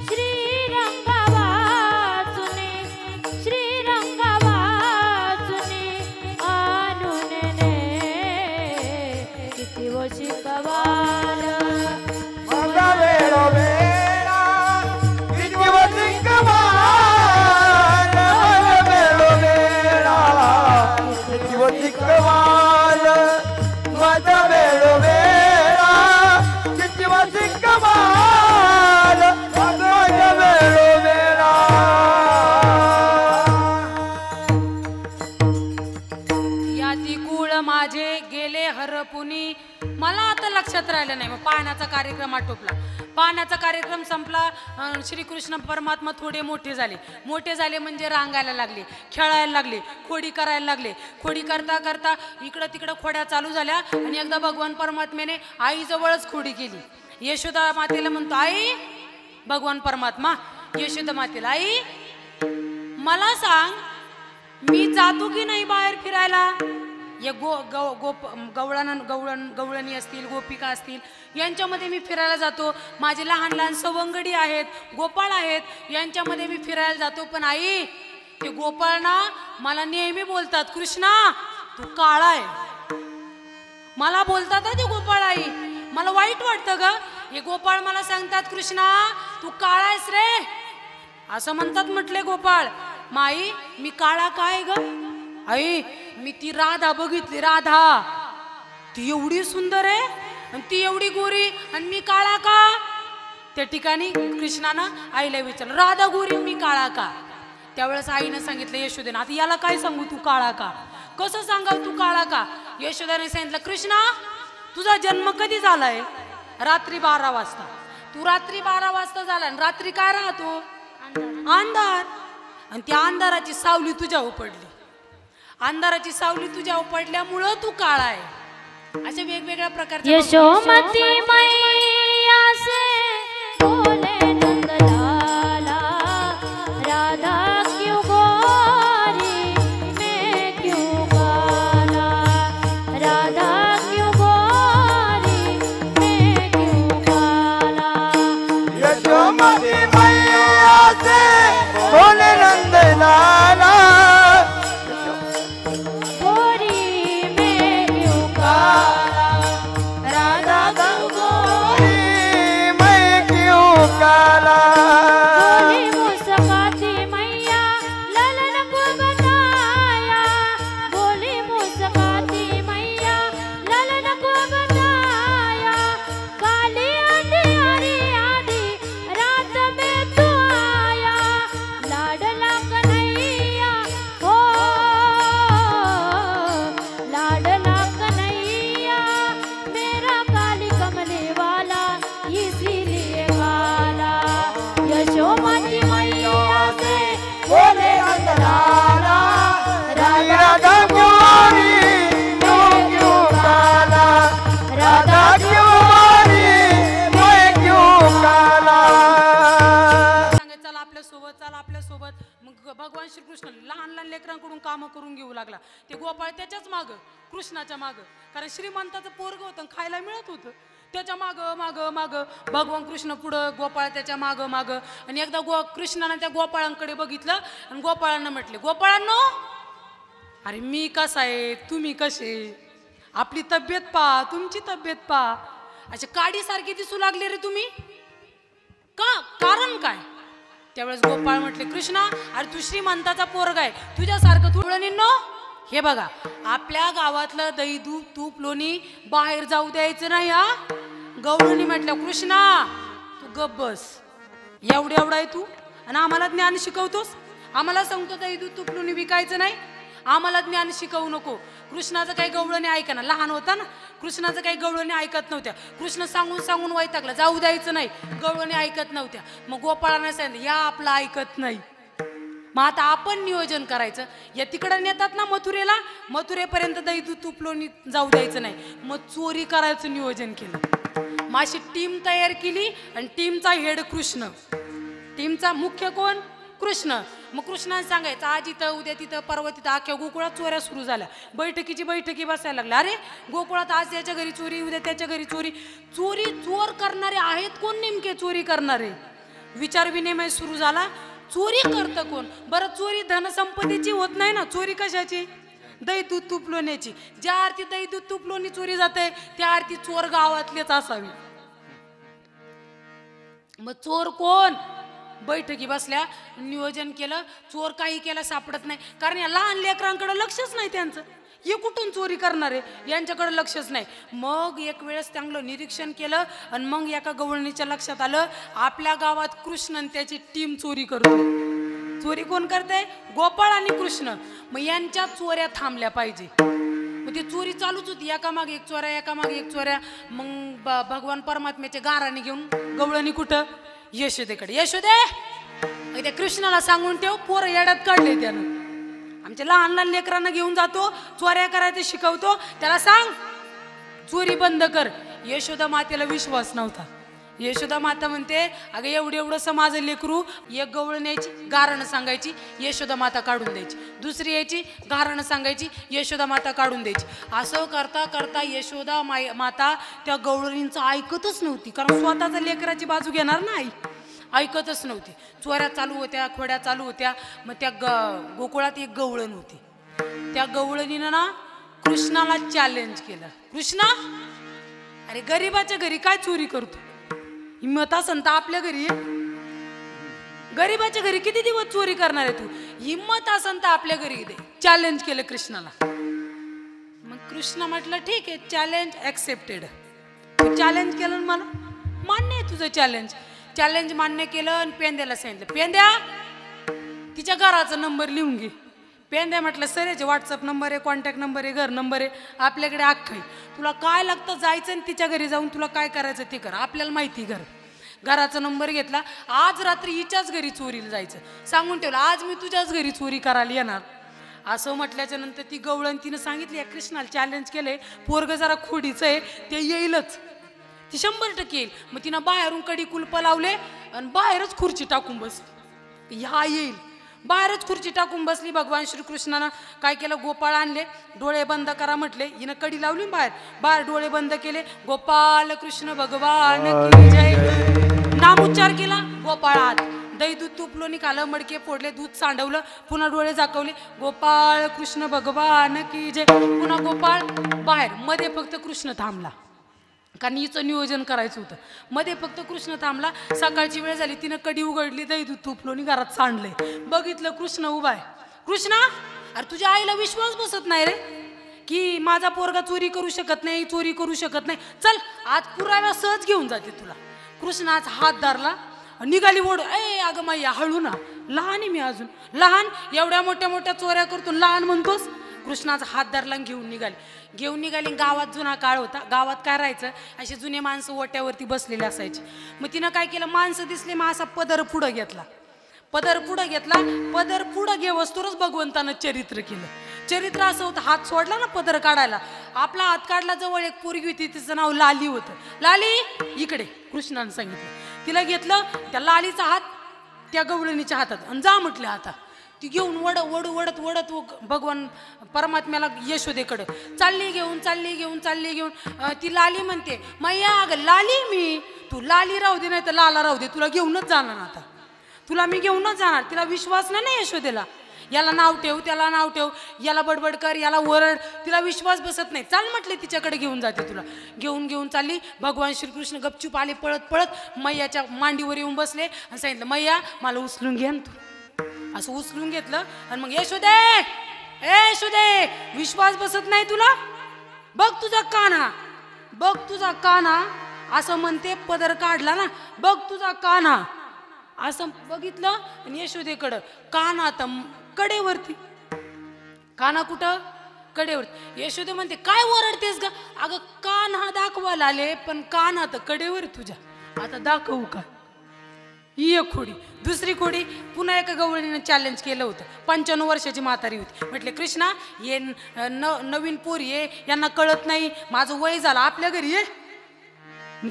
श्रीरंग वाचुनी, श्रीरंग वाचुनी आणुने, किती वशी कवाल माझा वेळोवेळा किती वसिक वाल, माझा वेळोवेळा किती वसिक वाल, माझा वेळोवेळा किती वसिक वाल, माझा वेळोवेळा. याती कुळ माझे गेले हरपुनी. मला आता लक्षात राहिलं नाही. मग पाण्याचा कार्यक्रम आटोपला. पाण्याचा कार्यक्रम संपला. श्रीकृष्ण परमात्मा थोडे मोठे झाले. मोठे झाले म्हणजे रांगायला लागले, खेळायला लागले, खोडी करायला लागले. खोडी करता करता इकडं तिकडं खोड्या चालू झाल्या. आणि एकदा भगवान परमात्म्याने आईजवळच खोडी केली. यशोदा मातेला म्हणतो आई, भगवान परमात्मा यशोदा मातेला, आई मला सांग मी जातो की नाही बाहेर फिरायला. या गवळणी असतील, गोपिका असतील, यांच्यामध्ये मी फिरायला जातो. माझे लहान लहान सवंगडी आहेत, गोपाळ आहेत, यांच्यामध्ये मी फिरायला जातो. पण आई ते गोपाळ ना मला नेहमी बोलतात कृष्णा तू काळा आहे. मला बोलतात ते गोपाळ आई. मला वाईट वाटतं ग. हे गोपाळ मला सांगतात कृष्णा तू काळा आहेस रे असं म्हणतात. म्हटले गोपाळ माई मी काळा काय ग. आई मी ती राधा बघितली. राधा ती एवढी सुंदर आहे आणि ती एवढी गोरी आणि मी काळा का. त्या ठिकाणी कृष्णानं आईला विचारलं राधा गोरी मी काळा का. त्यावेळेस आईनं सांगितलं यशोदेनं आता याला काय सांगू तू काळा का, कसं सांगाव तू काळा का. यशोदेने सांगितलं कृष्णा तुझा जन्म कधी झालाय. रात्री 12 वाजता. तू रात्री 12 वाजता झाला आणि रात्री काय राहतो अंधार. आणि त्या अंधाराची सावली तुझ्यावर पडली. अंधाराची सावली तुझ्यावर पडल्यामुळं तू काळा आहे. अशा वेगवेगळ्या प्रकारचे यशोमती मैया से बोले नंदलाला, राधा क्यों गोरी मैं क्यों काला, राधा क्यों गोरी मैं क्यों काला. यशोमती मैया से बोले नंदलाला, गोरी मैं क्यों काला, राधा क्यों गोरी भगवान श्रीकृष्ण लहान लहान लेकरांकडून कामं करून घेऊ लागला. ते गोपाळ त्याच्याच माग, कृष्णाच्या माग, कारण श्रीमंताचं पोरग होतं खायला मिळत होतं. त्याच्या माग माग माग भगवान कृष्ण पुढं, गोपाळ त्याच्या माग माग. आणि एकदा कृष्णानं त्या गोपाळांकडे बघितलं आणि गोपाळांना म्हटले, गोपाळांनो, अरे मी कसा आहे, तुम्ही कसे, आपली तब्येत पहा, तुमची तब्येत पहा, असे काडीसारखे दिसू लागले रे तुम्ही, का, कारण काय? त्यावेळेस गोपाळ म्हटले, कृष्णा, अरे तू श्रीमंताचा पोरगा आहे, तुझ्यासारखं तुळणींनो, हे बघा, आपल्या गावातलं दही दूध तूप लोणी बाहेर जाऊ द्यायचं नाही हा. गवळणी म्हटलं, कृष्णा तू गप बस, एवढा आहे तू आणि आम्हाला ज्ञान शिकवतोस, आम्हाला सांगतो दही दूध तूप लोणी विकायचं नाही, आम्हाला ज्ञान शिकवू नको. कृष्णाचं काही गवळणी ऐका ना, लहान होता ना, कृष्णाचं काही गवळणी ऐकत नव्हत्या. कृष्ण सांगून सांगून वैतागला, जाऊ द्यायचं नाही, गवळणी ऐकत नव्हत्या. मग गोपाळांना सांगितलं, या आपलं ऐकत नाही, मग आता आपण नियोजन करायचं. या तिकडं नेतात ना मथुरेला, मथुरेपर्यंत दही दूध तूप लोणी जाऊ द्यायचं नाही, मग चोरी करायचं नियोजन केलं. मग अशी टीम तयार केली आणि टीमचा हेड कृष्ण, टीमचा मुख्य कोण, कृष्ण. मग कृष्णाने सांगायचं, आज इथं उद्या तिथं परवा तिथं, अख्ख्या गोकुळात चोऱ्या सुरू झाल्या, बैठकी बसायला लागल्या. अरे गोकुळात आज त्याच्या घरी चोरी, उद्या त्याच्या घरी चोरी. चोर करणारे आहेत कोण नेमके, चोरी करणारे? विचार विनिमय सुरू झाला, चोरी करतं कोण? बरं, चोरी धनसंपत्तीची होत नाही ना, चोरी कशाची? दही दूध तूप लोण्याची. ज्या आरती दही दूध तूप लोणी चोरी जाते त्या आरती चोर गावातलेच असावी. मग चोर कोण? बैठकी बसल्या, नियोजन केलं, चोर काही केला सापडत नाही, कारण या लहान लेकरांकडे लक्षच नाही त्यांचं, हे कुठून चोरी करणारे, यांच्याकडे लक्षच नाही. मग एक वेळेस चांगलं निरीक्षण केलं आणि मग एका गवळणीच्या लक्षात आलं, आपल्या गावात कृष्ण आणि त्याची टीम चोरी करतो. चोरी कोण करते? गोपाळ आणि कृष्ण. मग यांच्या चोऱ्या थांबल्या पाहिजे. मग ती चोरी चालूच होती, एकामागे एक चोऱ्या, एकामागे एक चोऱ्या. मग भगवान परमात्म्याच्या गाराने घेऊन गवळणी कुठं? यशोदेकडे. यशोदे, त्या कृष्णाला सांगून ठेव, पोरं येड्यात काढले त्यानं, आमच्या लहान लहान लेकरांना घेऊन जातो, चोऱ्या करायचं शिकवतो, त्याला सांग चोरी बंद कर. यशोदा मातेला विश्वास नव्हता. यशोदा माता म्हणते, अगं एवढं माझं लेकरू, एक गवळ न्यायची, गारणं सांगायची, यशोदा माता काढून द्यायची, दुसरी यायची, गारणं सांगायची, यशोदा माता काढून द्यायची. असं करता करता यशोदा माता त्या गवळणींचं ऐकतच नव्हती, कारण स्वतःच्या लेकराची बाजू घेणार नाही, ऐकतच नव्हती. चोऱ्या चालू होत्या, खोड्या चालू होत्या. मग त्या गोकुळात एक गवळण होती, त्या गवळणीनं ना कृष्णाला चॅलेंज केलं. कृष्णा, अरे गरीबाच्या घरी काय चोरी करतो? हिम्मत असन तर आपल्या घरी ये, गरीबाच्या घरी किती दिवस चोरी करणार आहे तू? हिम्मत असन तर आपल्या घरी दे. चॅलेंज केलं कृष्णाला. मग कृष्ण म्हटलं, ठीक आहे, चॅलेंज ऍक्सेप्टेड. तू चॅलेंज केलं, मला मान्य आहे तुझं चॅलेंज. चॅलेंज मान्य केलं आणि पेंद्याला सांगितलं, पेंद्या तिच्या घराचा नंबर लिहून घे. पेंद्या म्हटलं, सर याचे व्हॉट्सअप नंबर आहे, कॉन्टॅक्ट नंबर आहे, घर नंबर आहे, आपल्याकडे अख्खं आहे, तुला काय लागतं जायचं आणि तिच्या घरी जाऊन तुला काय करायचं ते कर, आपल्याला माहिती. घराचा नंबर घेतला. आज रात्री हिच्याच घरी चोरीला जायचं, सांगून ठेवलं, आज मी तुझ्याच घरी चोरी करायला येणार. असं म्हटल्याच्या नंतर ती गवळण तिनं सांगितली, या कृष्णाला चॅलेंज केलंय, पोरग जरा खोडीचं आहे, ते येईलच, ती 100% येईल. मग तिनं बाहेरून कडी कुलप लावले आणि बाहेरच खुर्ची टाकून बसली, ह्या येईल. बाहेरच खुर्ची टाकून बसली. भगवान श्रीकृष्णानं काय केलं, गोपाळ आणले, डोळे बंद करा म्हटले, हिनं कडी लावली, बाहेर डोळे बंद केले, गोपाल कृष्ण भगवान की जय, नामोच्चार केला. गोपाळात दही दूध तूप लोणी खालं, मडके फोडले, दूध सांडवलं, पुन्हा डोळे झाकवले, गोपाळ कृष्ण भगवान की जय. पुन्हा गोपाळ बाहेर. मध्ये फक्त कृष्ण थांबला, कारण हिचं नियोजन करायचं होतं. मध्ये फक्त कृष्ण थांबला. सकाळची वेळ झाली, तिनं कडी उघडली, दही दूध तूप लोणी घरात सांडले, बघितलं कृष्ण उभा आहे. कृष्णा, अरे तुझ्या आईला विश्वास बसत नाही रे, की माझा पोरगा चोरी करू शकत नाही, चोरी करू शकत नाही, चल आज पुराव्या सहज घेऊन जाते तुला. कृष्ण आज हात धरला, निघाली ओढ. ए अगं माया, हळू ना, लहान आहे मी अजून, लहान, एवढ्या मोठ्या मोठ्या चोऱ्या करतो, लहान म्हणतोस. कृष्णाचा हात धरला, घेऊन निघाली. गावात जुना काळ होता, गावात काय राहायचं, असे जुने माणसं ओट्यावरती बसलेले असायचे. मग तिनं काय केलं, माणसं दिसले, मग असा पदर पुढं घेतला, पदर पुढं घेवस्तोरच भगवंतानं चरित्र केलं. चरित्र असं होतं, हात सोडला ना पदर काढायला, आपला हात काढला, जवळ एक पोरगी होती, तिचं नाव लाली होतं. लाली इकडे, कृष्णानं सांगितलं. तिला घेतलं, त्या लालीचा हात त्या गवळणीच्या हातात आणि जा म्हटले, आता ती घेऊन वडत भगवान परमात्म्याला यशोदेकडे चालली घेऊन ती लाली म्हणते मैया अगं लाली मी, तू लाली राहू दे नाही तर लाला राहू दे, तुला घेऊनच जाणार आता, तुला मी घेऊनच जाणार. तिला विश्वास नाही यशोदेला, याला नाव ठेव त्याला नाव ठेव, याला बडबड कर याला वरड, तिला विश्वास बसत नाही. चाल म्हटले तिच्याकडे घेऊन जाते तुला. घेऊन चालली. भगवान श्रीकृष्ण गपचूप आले पळत मैयाच्या मांडीवर येऊन बसले आणि सांगितलं मैया मला उचलून घे तू. असं उचलून घेतलं आणि मग यशोदे विश्वास बसत नाही तुला, बघ तुझा कान्हा असं म्हणते, पदर काढला ना, बघ तुझा कान्हा असं बघितलं आणि यशोदेकडं कान्हा तर कडेवरती. कान्हा कुठं? कडेवरती. यशोदे म्हणते काय ओरडतेस ग? अगं कान्हा दाखवायला आले पण कान्हा तर कडेवर तुझ्या, आता दाखवू का? ही एक खोडी. दुसरी खोडी पुन्हा एका गवळणीनं चॅलेंज केलं होतं. 95 वर्षाची म्हातारी होती. म्हटले कृष्णा ये नवीन पोरी आहे, यांना कळत नाही, माझं वय झालं, आपल्या घरी ये.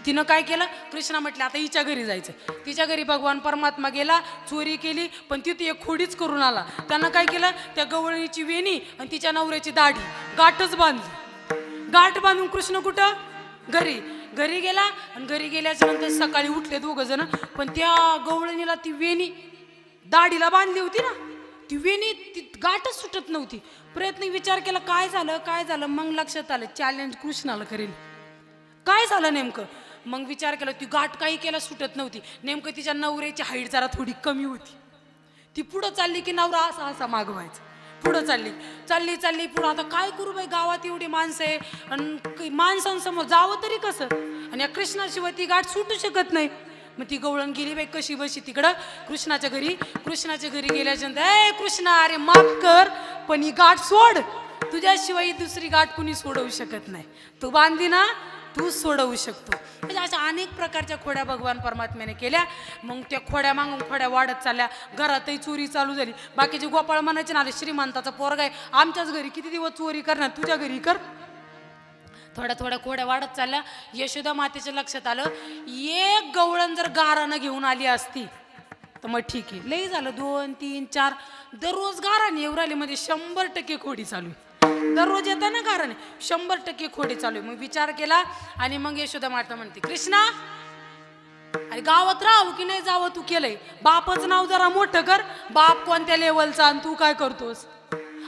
तिनं काय केलं? कृष्णा म्हटलं आता हिच्या घरी जायचं. तिच्या घरी भगवान परमात्मा गेला, चोरी केली, पण तिथे एक खोडीच करून आला. त्यानं काय केलं? त्या गवळणीची वेणी आणि तिच्या नवऱ्याची दाढी गाठच बांधली. गाठ बांधून कृष्ण कुठं? घरी गेला. आणि घरी गेल्याच्या नंतर सकाळी उठले 2 जण, पण त्या गवळणीला ती वेणी दाढीला बांधली होती ना, ती वेणी ती गाठच सुटत नव्हती. विचार केला काय झालं. मग लक्षात आलं चॅलेंज कृष्णाला करेल. काय झालं नेमकं? मग विचार केला, ती गाठ काही केला सुटत नव्हती. नेमकं तिच्या नवऱ्याची हाईट जरा थोडी कमी होती. ती पुढं चालली की नवरा असा मागवायचा. पुढं चालली पुढं. आता काय करू बाई, गावात एवढी माणसं आहे आणि माणसांसमोर जावं तरी कसं, आणि या कृष्णाशिवाय ती गाठ सुटू शकत नाही. मग ती गवळण गेली बाई कशी बशी तिकडं कृष्णाच्या घरी गेल्याच्या कृष्णा अरे माफ कर, पण ही गाठ सोड, तुझ्याशिवाय दुसरी गाठ कुणी सोडवू शकत नाही, तू बांधली ना तू सोडवू शकतो. म्हणजे अशा अनेक प्रकारच्या खोड्या भगवान परमात्म्याने केल्या. मग त्या खोड्या मागून खोड्या वाढत चालल्या. घरातही चोरी चालू झाली. बाकीचे गोपाळ म्हणायचे ना, श्रीमंताचा पोरगा आहे, आमच्याच घरी किती दिवस चोरी करणार, तुझ्या घरी कर. थोड्या खोड्या वाढत चालल्या. यशोदा मातेच्या लक्षात आलं, एक गवळण जर गारानं घेऊन आली असती तर मग ठीक आहे, लई झालं 2, 3, 4 दररोज गाराने येऊ राहिले, म्हणजे 100% खोडी चालू आहे. दररोज येतं ना गाराने, 100% खोडी चालू आहे. मग विचार केला आणि मग यशोदा माता म्हणते कृष्णा अरे गावात राहू की नाही जावं तू केलंय, बापाचं नाव जरा मोठं कर. बाप कोणत्या लेवलचा आणि तू काय करतोस?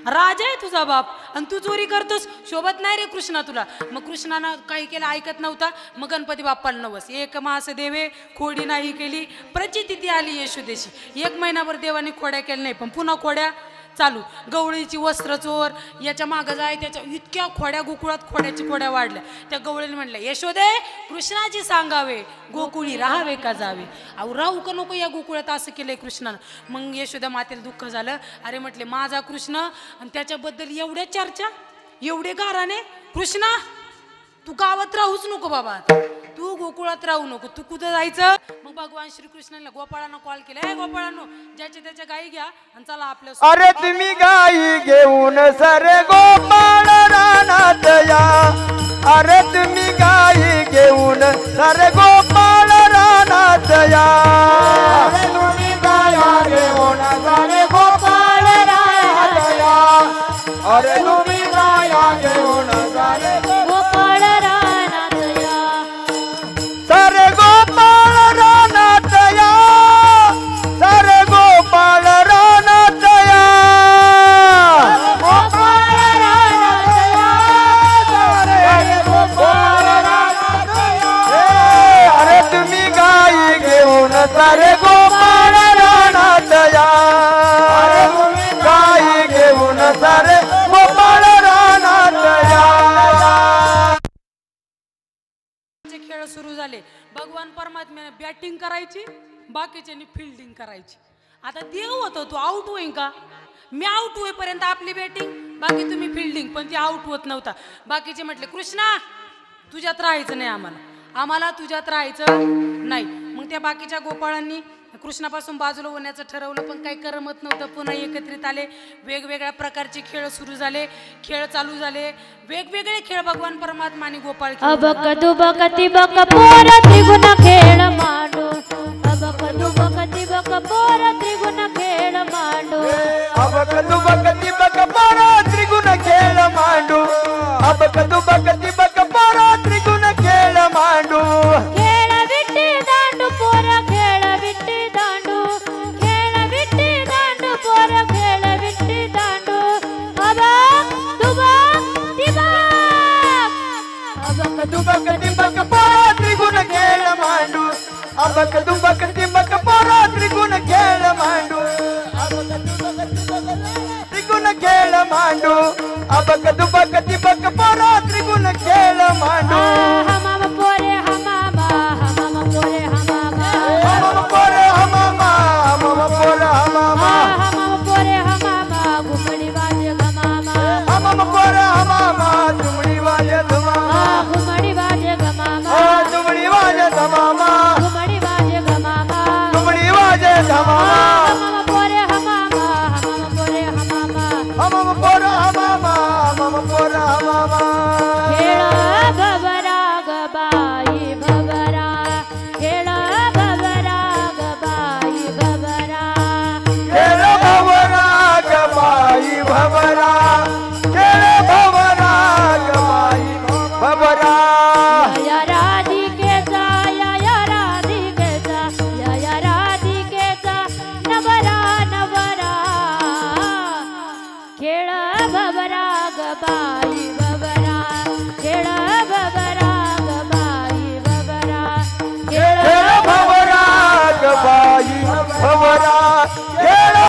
राजा आहे तुझा बाप आणि तू चोरी करतोस, शोभत नाही रे कृष्णा तुला. मग कृष्णानं काही केलं ऐकत नव्हता. मग गणपती बाप्पाला नवस, एक मास देवे खोडी नाही केली, प्रचिती आली यशोदेशी. 1 महिनाभर देवाने खोड्या केल्या नाही, पण पुन्हा खोड्या चालू. गवळीची वस्त्र चोर, याच्या मागं जाय, त्याच्या इतक्या खोड्या गोकुळात खोड्याची खोड्या वाढल्या. त्या गवळीने म्हणल्या यशोदे कृष्णाची सांगावे, गोकुळी राहावे का जावे. अहो राहू का नको या गोकुळात, असं केलंय कृष्णानं. मग यशोदा मातेला दुःख झालं. अरे म्हटले माझा कृष्ण आणि त्याच्याबद्दल एवढ्या चर्चा, एवढे गाराने. कृष्णा तू गावात राहूच नको बाबा, तू गोकुळात राहू नको, तू कुठं जायचं? मग भगवान श्रीकृष्णाला गोपाळांना कॉल केला, गोपाळांनो ज्याच्या त्याच्या गायी घ्या आणि चला आपल्या. अरे तुम्ही गाई घेऊन सारे गोपाळ रानात या, अरे तुम्ही गाई घेऊन सारे गोपाळ रानात या. अरे तुम्ही गाया घेऊन सारे गोपाळ रानात या, अरे तुम्ही गाया घेऊन सारे गोपाळ रानात या, सारे गोपाळ रानात या, सारे गोपाळ रानात या, गोपाळ रानात या, सारे गोपाळ रानात या. अरे तुम्ही गाई घेऊन सारे गोपाळ रानात या, अरे तुम्ही गाई घेऊन सारे गोपाळ रानात या. खेळ सुरू झाले. भगवान परमात्म्याने बॅटिंग करायची, बाकीच्यांनी फिल्डिंग करायची. आता देव होतो तो आउट होईन का? मी आउट होईपर्यंत आपली बॅटिंग, बाकी तुम्ही फिल्डिंग. पण ती आउट होत नव्हता. बाकीचे म्हटले कृष्णा तुझ्यात राहायचं नाही, आम्हाला तुझ्यात राहायचं नाही. मग त्या बाकीच्या गोपाळांनी कृष्णापासून बाजूला होण्याचं ठरवलं, पण काही करमत नव्हतं. पुन्हा एकत्रित आले. वेगवेगळ्या प्रकारचे खेळ सुरू झाले, खेळ चालू झाले. वेगवेगळे खेळ भगवान परमात्मा आणि गोपाळ अबक दुबक तिबक पोर त्रिगुण खेळ मांडू, अबक दुबक तिबक पोर त्रिगुण खेळ मांडू. अबक दुबक तिबक पोरा त्रिगुण खेळ मांडू त्रिगुण खेळ मांडू अबक दुबक तिबक पोरा त्रिगुण खेळ मांडू हमाम पोरे हमामा हमाम पोरे हमामा हमाम पोरे हमामा हमाम पोरे हमामा हमाम पोरे हमामा घुमडी वाजे गमामा हमाम पोरे हमामा तुमडी वाजे धमामा घुमडी वाजे गमामा तुमडी वाजे धमामा घुमडी वाजे गमामा तुमडी वाजे धमामा हमाम पोरे हमामा हमाम पोरे हमामा हमाम पोरे हमामा हमाम पोरे हमामा खेळ भवरा गबाई भवरा खेळ भवरा गबाई भवरा खेळ भवरा गबाई भवरा खेळ भवरा गबाई भवरा या राधिकेचा या राधिकेचा या राधिकेचा नवरा नवरा खेळ भवरा गबाई